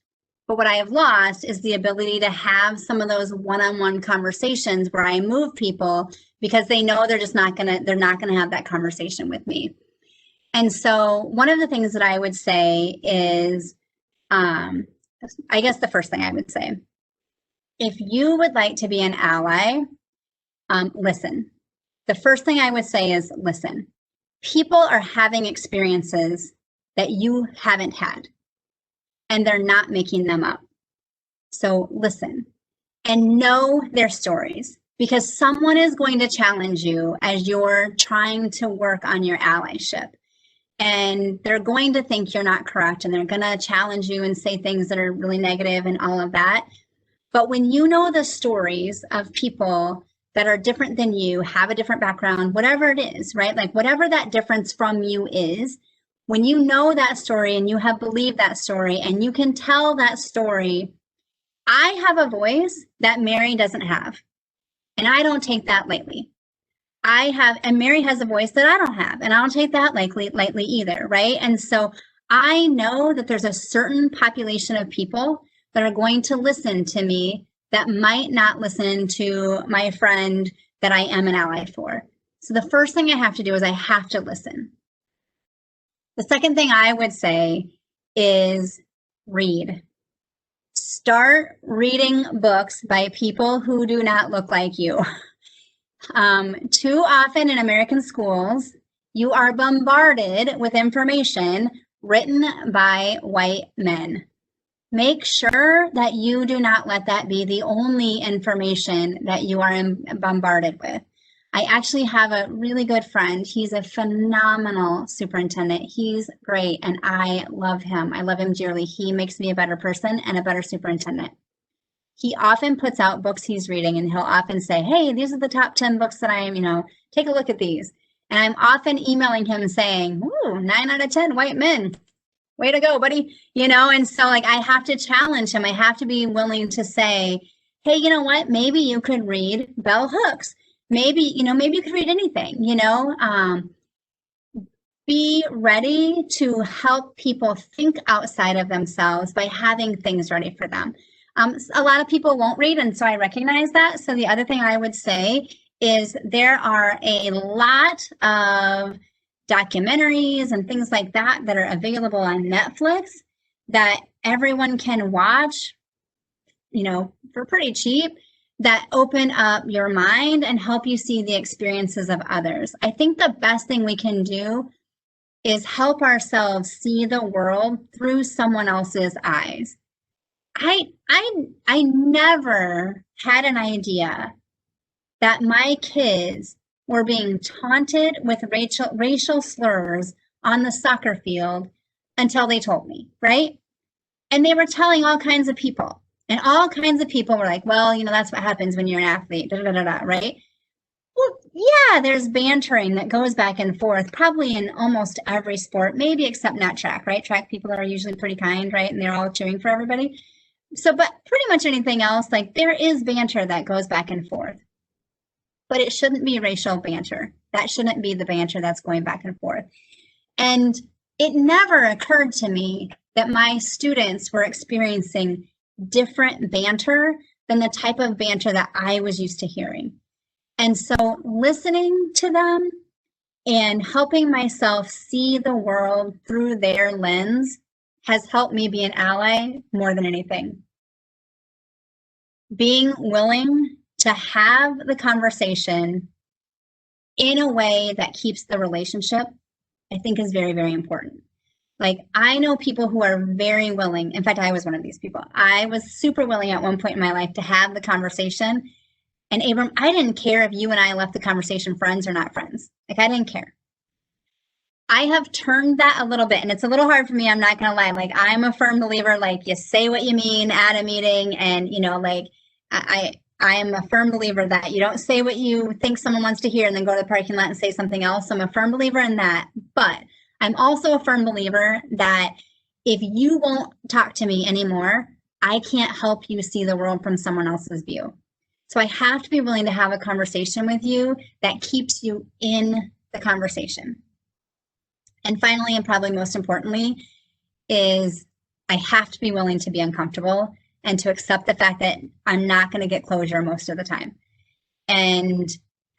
But what I have lost is the ability to have some of those one-on-one conversations where I move people because they know they're not gonna have that conversation with me. And so one of the things that I would say is, I guess the first thing I would say, if you would like to be an ally, listen. The first thing I would say is listen. People are having experiences that you haven't had, and they're not making them up. So listen and know their stories, because someone is going to challenge you as you're trying to work on your allyship. And they're going to think you're not correct, and they're going to challenge you and say things that are really negative and all of that. But when you know the stories of people that are different than you, have a different background, whatever it is, right? Like whatever that difference from you is, when you know that story and you have believed that story and you can tell that story, I have a voice that Mary doesn't have, and I don't take that lightly. And Mary has a voice that I don't have, and I don't take that lightly either, right? And so I know that there's a certain population of people that are going to listen to me that might not listen to my friend that I am an ally for. So the first thing I have to do is I have to listen. The second thing I would say is read. Start reading books by people who do not look like you. Too often in American schools, you are bombarded with information written by white men. Make sure that you do not let that be the only information that you are bombarded with. I actually have a really good friend. He's a phenomenal superintendent. He's great, and I love him. I love him dearly. He makes me a better person and a better superintendent. He often puts out books he's reading, and he'll often say, hey, these are the top 10 books that I am, take a look at these. And I'm often emailing him saying, ooh, 9 out of 10 white men. Way to go, buddy. And so I have to challenge him. I have to be willing to say, hey, you know what? Maybe you could read Bell Hooks. Maybe you could read anything, Be ready to help people think outside of themselves by having things ready for them. A lot of people won't read, and so I recognize that. So the other thing I would say is there are a lot of documentaries and things like that that are available on Netflix that everyone can watch, for pretty cheap, that open up your mind and help you see the experiences of others. I think the best thing we can do is help ourselves see the world through someone else's eyes. I never had an idea that my kids were being taunted with racial slurs on the soccer field until they told me, right? And they were telling all kinds of people, and all kinds of people were like, well, that's what happens when you're an athlete, right? Well, yeah, there's bantering that goes back and forth, probably in almost every sport, maybe except not track, right? Track people are usually pretty kind, right? And they're all cheering for everybody. So, but pretty much anything else, there is banter that goes back and forth. But it shouldn't be racial banter. That shouldn't be the banter that's going back and forth. And it never occurred to me that my students were experiencing different banter than the type of banter that I was used to hearing. And so listening to them and helping myself see the world through their lens has helped me be an ally more than anything. Being willing to have the conversation in a way that keeps the relationship, I think, is very, very important. I know people who are very willing. In fact, I was one of these people. I was super willing at one point in my life to have the conversation. And Abram, I didn't care if you and I left the conversation friends or not friends. I didn't care. I have turned that a little bit, and it's a little hard for me. I'm not going to lie. I'm a firm believer, you say what you mean at a meeting. And, I am a firm believer that you don't say what you think someone wants to hear and then go to the parking lot and say something else. I'm a firm believer in that. But I'm also a firm believer that if you won't talk to me anymore, I can't help you see the world from someone else's view. So I have to be willing to have a conversation with you that keeps you in the conversation. And finally, and probably most importantly, is I have to be willing to be uncomfortable and to accept the fact that I'm not going to get closure most of the time. And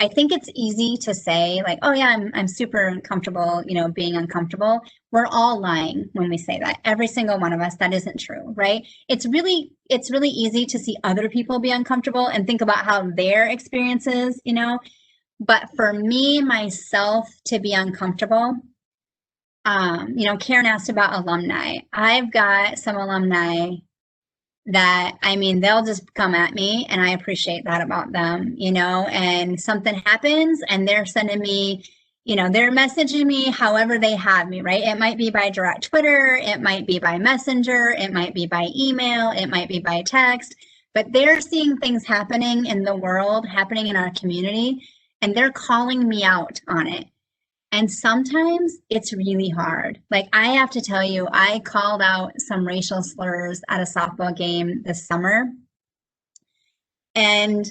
I think it's easy to say like, oh yeah, I'm super comfortable, you know, being uncomfortable. We're all lying when we say that. Every single one of us, that isn't true, right? It's really easy to see other people be uncomfortable and think about how their experiences, you know, but for me, myself to be uncomfortable, you know, Karen asked about alumni. I've got some alumni that, I mean, they'll just come at me, and I appreciate that about them, you know, and something happens and they're sending me, you know, they're messaging me however they have me, right? It might be by direct Twitter, it might be by Messenger, it might be by email, it might be by text, but they're seeing things happening in the world, happening in our community, and they're calling me out on it. And sometimes it's really hard. Like, I have to tell you, I called out some racial slurs at a softball game this summer. And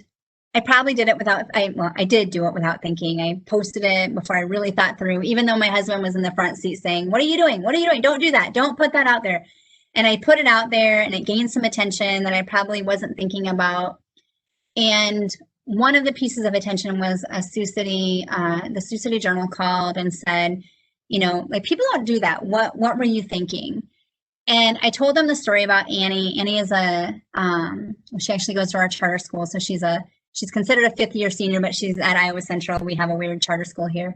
I probably did it without, I did do it without thinking. I posted it before I really thought through, even though my husband was in the front seat saying, what are you doing? What are you doing? Don't do that. Don't put that out there. And I put it out there, and it gained some attention that I probably wasn't thinking about. And one of the pieces of attention was a Sioux City, the Sioux City Journal called and said, you know, like, people don't do that. What were you thinking? And I told them the story about Annie. Annie is she actually goes to our charter school. So she's considered a 5th-year senior, but she's at Iowa Central. We have a weird charter school here.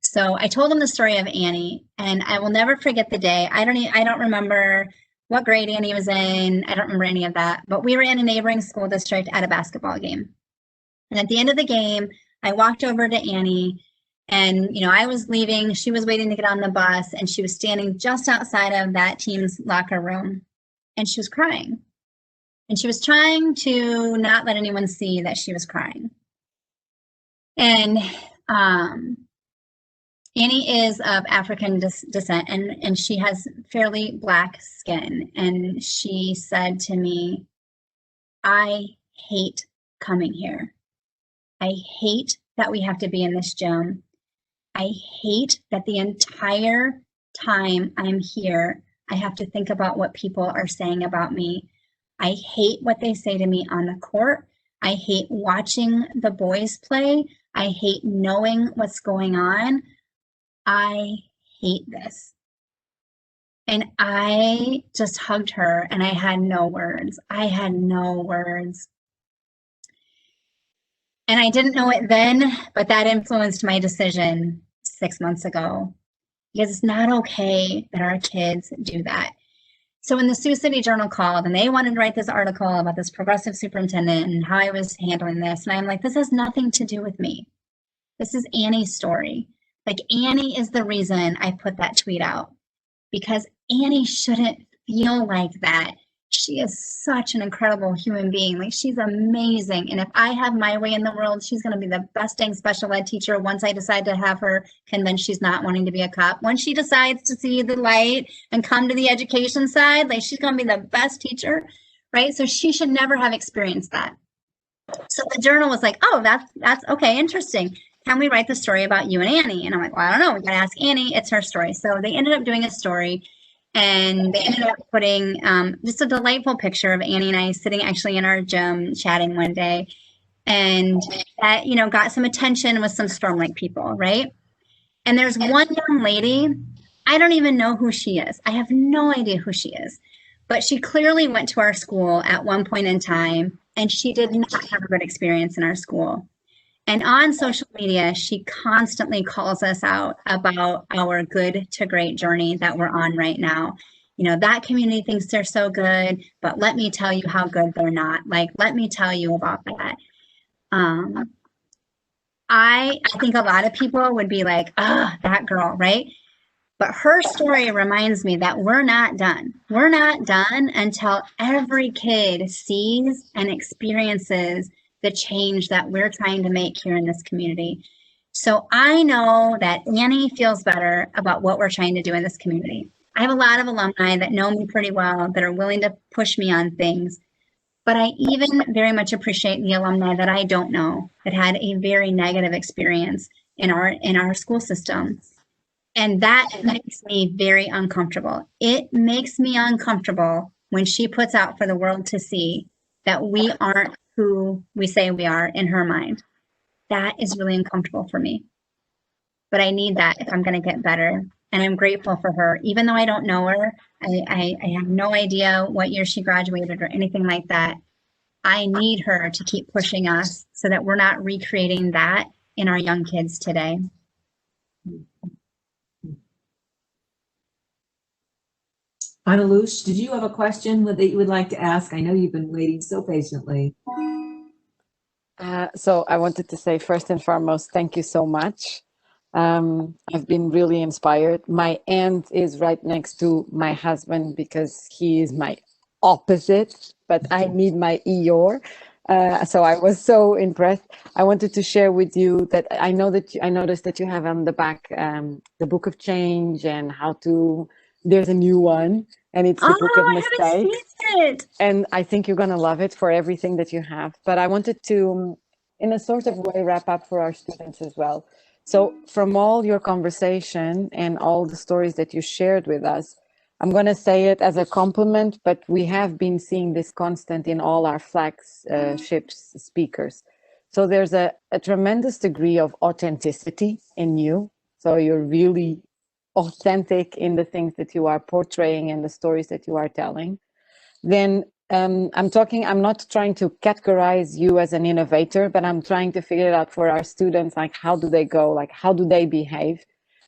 So I told them the story of Annie, and I will never forget the day. I don't remember what grade Annie was in. I don't remember any of that, but we were in a neighboring school district at a basketball game. And at the end of the game, I walked over to Annie, and, you know, I was leaving. She was waiting to get on the bus, and she was standing just outside of that team's locker room, and she was crying. And she was trying to not let anyone see that she was crying. And Annie is of African descent, and she has fairly black skin. And she said to me, I hate coming here. I hate that we have to be in this gym. I hate that the entire time I'm here, I have to think about what people are saying about me. I hate what they say to me on the court. I hate watching the boys play. I hate knowing what's going on. I hate this. And I just hugged her, and I had no words. I had no words. And I didn't know it then, but that influenced my decision 6 months ago, because it's not okay that our kids do that. So when the Sioux City Journal called, and they wanted to write this article about this progressive superintendent and how I was handling this, and I'm like, this has nothing to do with me. This is Annie's story. Like, Annie is the reason I put that tweet out, because Annie shouldn't feel like that. She is such an incredible human being. Like, she's amazing. And if I have my way in the world, she's going to be the best dang special ed teacher once I decide to have her convinced she's not wanting to be a cop. Once she decides to see the light and come to the education side, like, she's going to be the best teacher, right? So she should never have experienced that. So the Journal was like, oh, that's okay, interesting. Can we write the story about you and Annie? And I'm like, well, I don't know. We got to ask Annie. It's her story. So they ended up doing a story, and they ended up putting just a delightful picture of Annie and I sitting actually in our gym chatting one day. And that, you know, got some attention with some Storm Lake people, right? And there's one young lady, I don't even know who she is. I have no idea who she is. But she clearly went to our school at one point in time, and she did not have a good experience in our school. And on social media, she constantly calls us out about our good to great journey that we're on right now. You know, that community thinks they're so good, but let me tell you how good they're not. Like, let me tell you about that. I think a lot of people would be like, that girl, right? But her story reminds me that we're not done. We're not done until every kid sees and experiences the change that we're trying to make here in this community. So I know that Annie feels better about what we're trying to do in this community. I have a lot of alumni that know me pretty well, that are willing to push me on things. But I even very much appreciate the alumni that I don't know, that had a very negative experience in our school system. And that makes me very uncomfortable. It makes me uncomfortable when she puts out for the world to see that we aren't who we say we are in her mind. That is really uncomfortable for me. But I need that if I'm going to get better. And I'm grateful for her. Even though I don't know her, I have no idea what year she graduated or anything like that. I need her to keep pushing us so that we're not recreating that in our young kids today.
Analush, did you have a question that you would like to ask? I know you've been waiting so patiently.
So I wanted to say first and foremost, thank you so much. I've been really inspired. My aunt is right next to my husband because he is my opposite, but I need my Eeyore. So I was so impressed. I wanted to share with you that I noticed that you have on the back the Book of Change and how to. There's a new one, and it's the Book of Mistakes.
I haven't seen it.
And I think you're gonna love it for everything that you have. But I wanted to, in a sort of way, wrap up for our students as well. So from all your conversation and all the stories that you shared with us, I'm going to say it as a compliment, but we have been seeing this constant in all our flagships speakers. So there's a tremendous degree of authenticity in you. So you're really authentic in the things that you are portraying and the stories that you are telling. Then I'm not trying to categorize you as an innovator, but I'm trying to figure it out for our students, like how do they go, like how do they behave?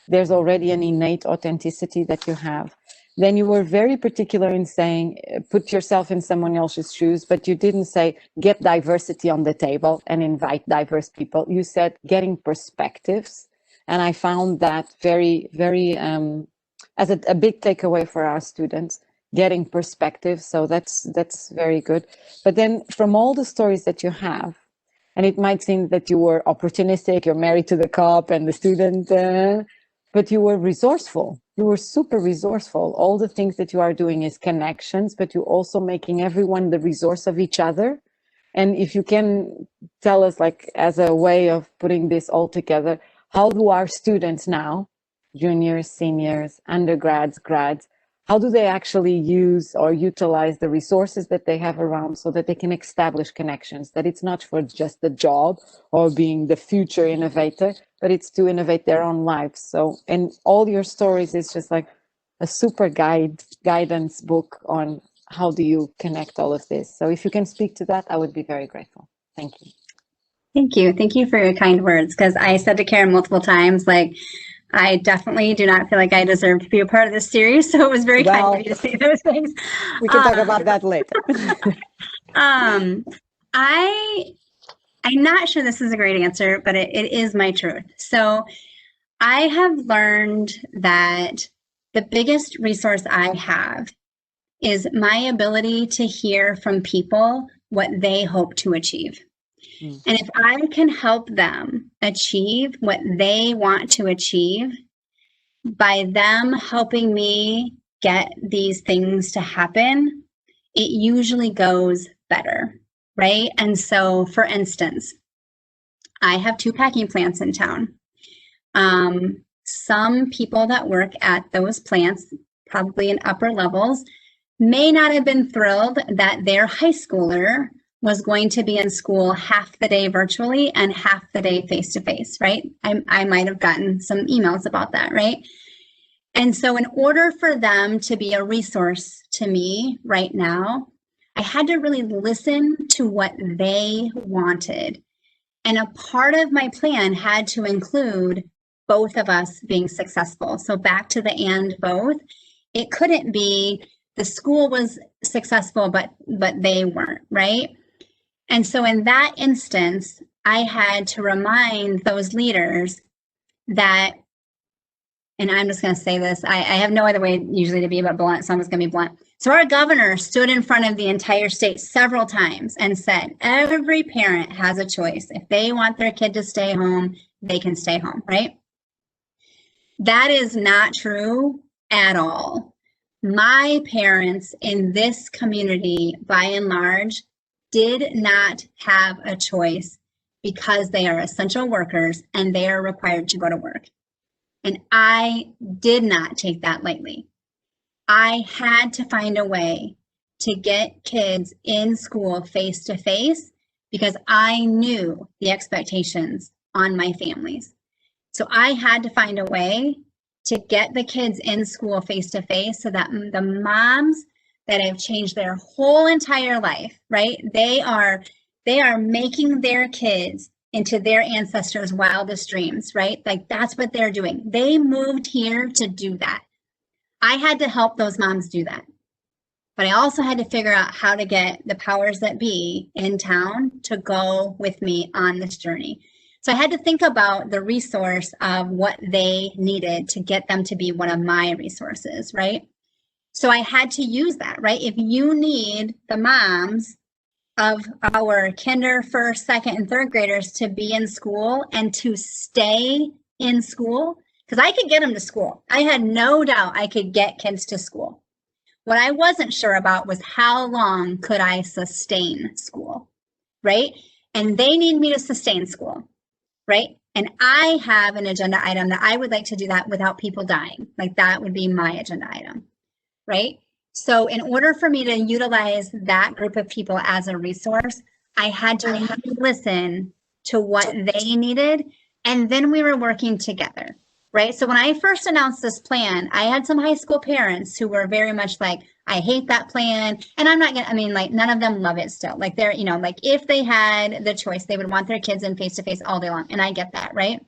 There's already an innate authenticity that you have. Then you were very particular in saying, put yourself in someone else's shoes, but you didn't say, get diversity on the table and invite diverse people. You said getting perspectives. And I found that very, very, as a big takeaway for our students, getting perspective. So that's very good. But then from all the stories that you have, and it might seem that you were opportunistic, you're married to the cop and the student, but you were resourceful. You were super resourceful. All the things that you are doing is connections, but you're also making everyone the resource of each other. And if you can tell us, like, as a way of putting this all together, how do our students now, juniors, seniors, undergrads, grads, how do they actually use or utilize the resources that they have around so that they can establish connections, that it's not for just the job or being the future innovator, but it's to innovate their own lives. So, and all your stories is just like a super guidance book on how do you connect all of this. So if you can speak to that, I would be very grateful. Thank you.
Thank you. Thank you for your kind words, because I said to Karen multiple times, like, I definitely do not feel like I deserve to be a part of this series. So it was very kind of you to say those things.
We can talk about that later.
I'm not sure this is a great answer, but it is my truth. So I have learned that the biggest resource I have is my ability to hear from people what they hope to achieve. And if I can help them achieve what they want to achieve by them helping me get these things to happen, it usually goes better, right? And so, for instance, I have 2 packing plants in town. Some people that work at those plants, probably in upper levels, may not have been thrilled that their high schooler was going to be in school half the day virtually and half the day face-to-face, right? I might have gotten some emails about that, right? And so in order for them to be a resource to me right now, I had to really listen to what they wanted. And a part of my plan had to include both of us being successful. So back to the and both, it couldn't be the school was successful, but they weren't, right? And so in that instance, I had to remind those leaders that, and I'm just going to say this, I have no other way usually to be but blunt, so I'm just going to be blunt. So our governor stood in front of the entire state several times and said, every parent has a choice. If they want their kid to stay home, they can stay home, right? That is not true at all. My parents in this community, by and large, did not have a choice because they are essential workers and they are required to go to work. And I did not take that lightly. I had to find a way to get kids in school face to face because I knew the expectations on my families. So I had to find a way to get the kids in school face to face so that the moms that have changed their whole entire life, right? They are making their kids into their ancestors' wildest dreams, right? Like that's what they're doing. They moved here to do that. I had to help those moms do that. But I also had to figure out how to get the powers that be in town to go with me on this journey. So I had to think about the resource of what they needed to get them to be one of my resources, right? So I had to use that, right? If you need the moms of our kinder, first, second, and third graders to be in school and to stay in school, because I could get them to school. I had no doubt I could get kids to school. What I wasn't sure about was how long could I sustain school, right? And they need me to sustain school, right? And I have an agenda item that I would like to do that without people dying. Like that would be my agenda item, right? So in order for me to utilize that group of people as a resource, I had to listen to what they needed. And then we were working together, right? So when I first announced this plan, I had some high school parents who were very much like, I hate that plan. And I'm not gonna, I mean, like none of them love it still. Like they're, you know, like if they had the choice, they would want their kids in face-to-face all day long. And I get that, right?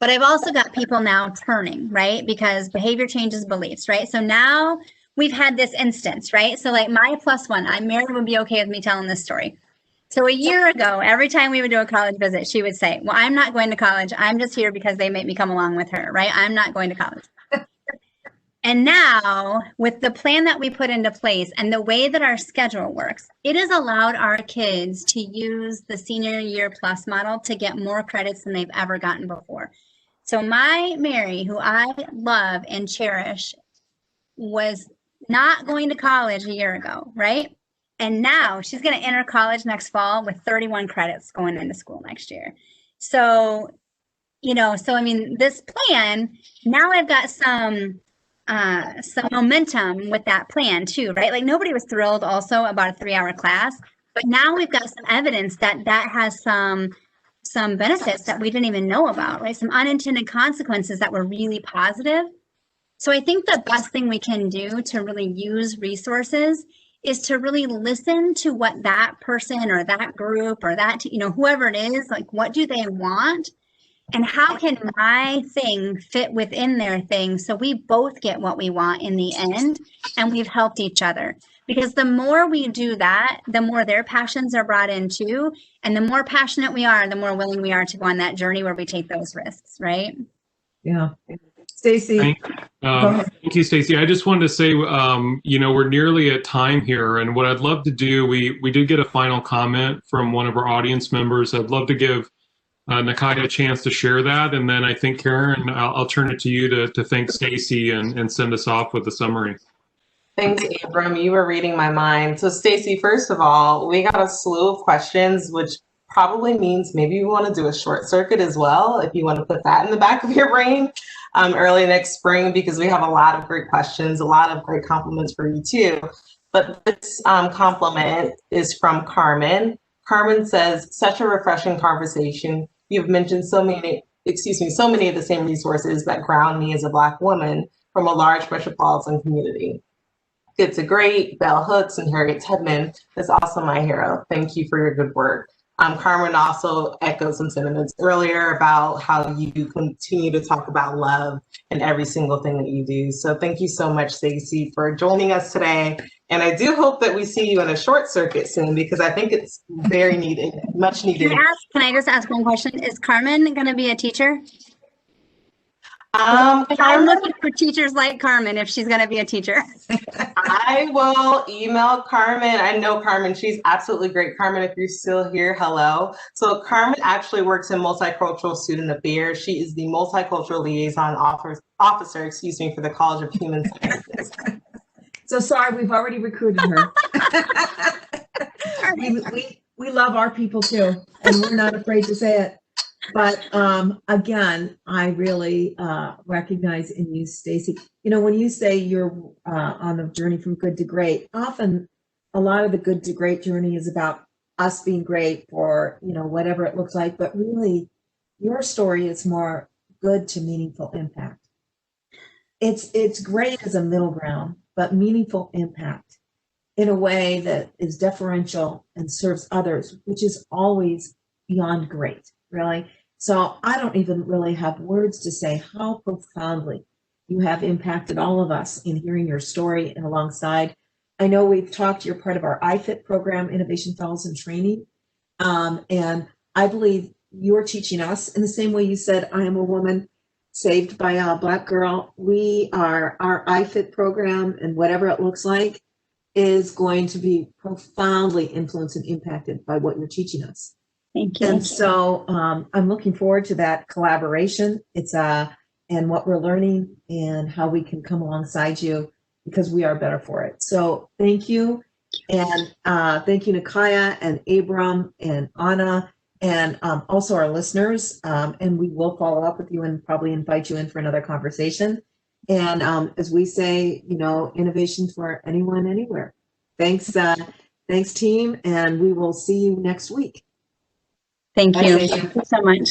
But I've also got people now turning, right? Because behavior changes beliefs, right? So now we've had this instance, right? So like my plus one, Mary would be okay with me telling this story. So a year ago, every time we would do a college visit, she would say, well, I'm not going to college. I'm just here because they make me come along with her, right? I'm not going to college. And now with the plan that we put into place and the way that our schedule works, it has allowed our kids to use the senior year plus model to get more credits than they've ever gotten before. So my Mary, who I love and cherish, was not going to college a year ago, right? And now she's going to enter college next fall with 31 credits going into school next year. So, you know, so I mean, this plan, now I've got some momentum with that plan too, right? Like nobody was thrilled also about a 3-hour class, but now we've got some evidence that that has some benefits that we didn't even know about, right? Some unintended consequences that were really positive. So I think the best thing we can do to really use resources is to really listen to what that person or that group or that, you know, whoever it is, like what do they want? And how can my thing fit within their thing so we both get what we want in the end and we've helped each other? Because the more we do that, the more their passions are brought in too. And the more passionate we are, the more willing we are to go on that journey where we take those risks, right?
Yeah. Stacy.
Thank you, Stacy. I just wanted to say, you know, we're nearly at time here. And what I'd love to do, we did get a final comment from one of our audience members. I'd love to give Nakaya a chance to share that. And then I think, Karen, I'll turn it to you to thank Stacy and send us off with a summary.
Thanks, Abram. You were reading my mind. So Stacy, first of all, we got a slew of questions, which probably means maybe you want to do a short circuit as well, if you want to put that in the back of your brain early next spring, because we have a lot of great questions, a lot of great compliments for you too. But this compliment is from Carmen. Carmen says, such a refreshing conversation. You've mentioned so many of the same resources that ground me as a Black woman from a large metropolitan community. Good to Great, Bell Hooks, and Harriet Tubman is also my hero. Thank you for your good work. Carmen also echoed some sentiments earlier about how you continue to talk about love in every single thing that you do. So thank you so much, Stacey, for joining us today. And I do hope that we see you in a short circuit soon, because I think it's very needed, much needed.
Can I just ask one question? Is Carmen going to be a teacher? I'm looking for teachers like Carmen if she's going to be a teacher.
I will email Carmen. I know Carmen. She's absolutely great. Carmen, if you're still here, hello. So Carmen actually works in multicultural student affairs. She is the multicultural liaison officer, for the College of Human Sciences.
So sorry, we've already recruited her. We love our people too, and we're not afraid to say it. But again, I really recognize in you, Stacy, you know, when you say you're on the journey from good to great, often a lot of the good to great journey is about us being great for, you know, whatever it looks like, but really your story is more good to meaningful impact. It's great as a middle ground, but meaningful impact in a way that is deferential and serves others, which is always beyond great, really. So I don't even really have words to say how profoundly you have impacted all of us in hearing your story and alongside. I know we've talked, you're part of our IFIT program, Innovation Fellows and Training. And I believe you're teaching us in the same way you said, I am a woman saved by a Black girl. Our IFIT program and whatever it looks like is going to be profoundly influenced and impacted by what you're teaching us.
Thank you.
And so I'm looking forward to that collaboration. And what we're learning and how we can come alongside you because we are better for it. So thank you. And thank you, Nakaya and Abram and Anna, and also our listeners. And we will follow up with you and probably invite you in for another conversation. And as we say, you know, innovation for anyone, anywhere. Thanks, team. And we will see you next week.
Thank
Bye,
you.
Stacey.
Thank you so much.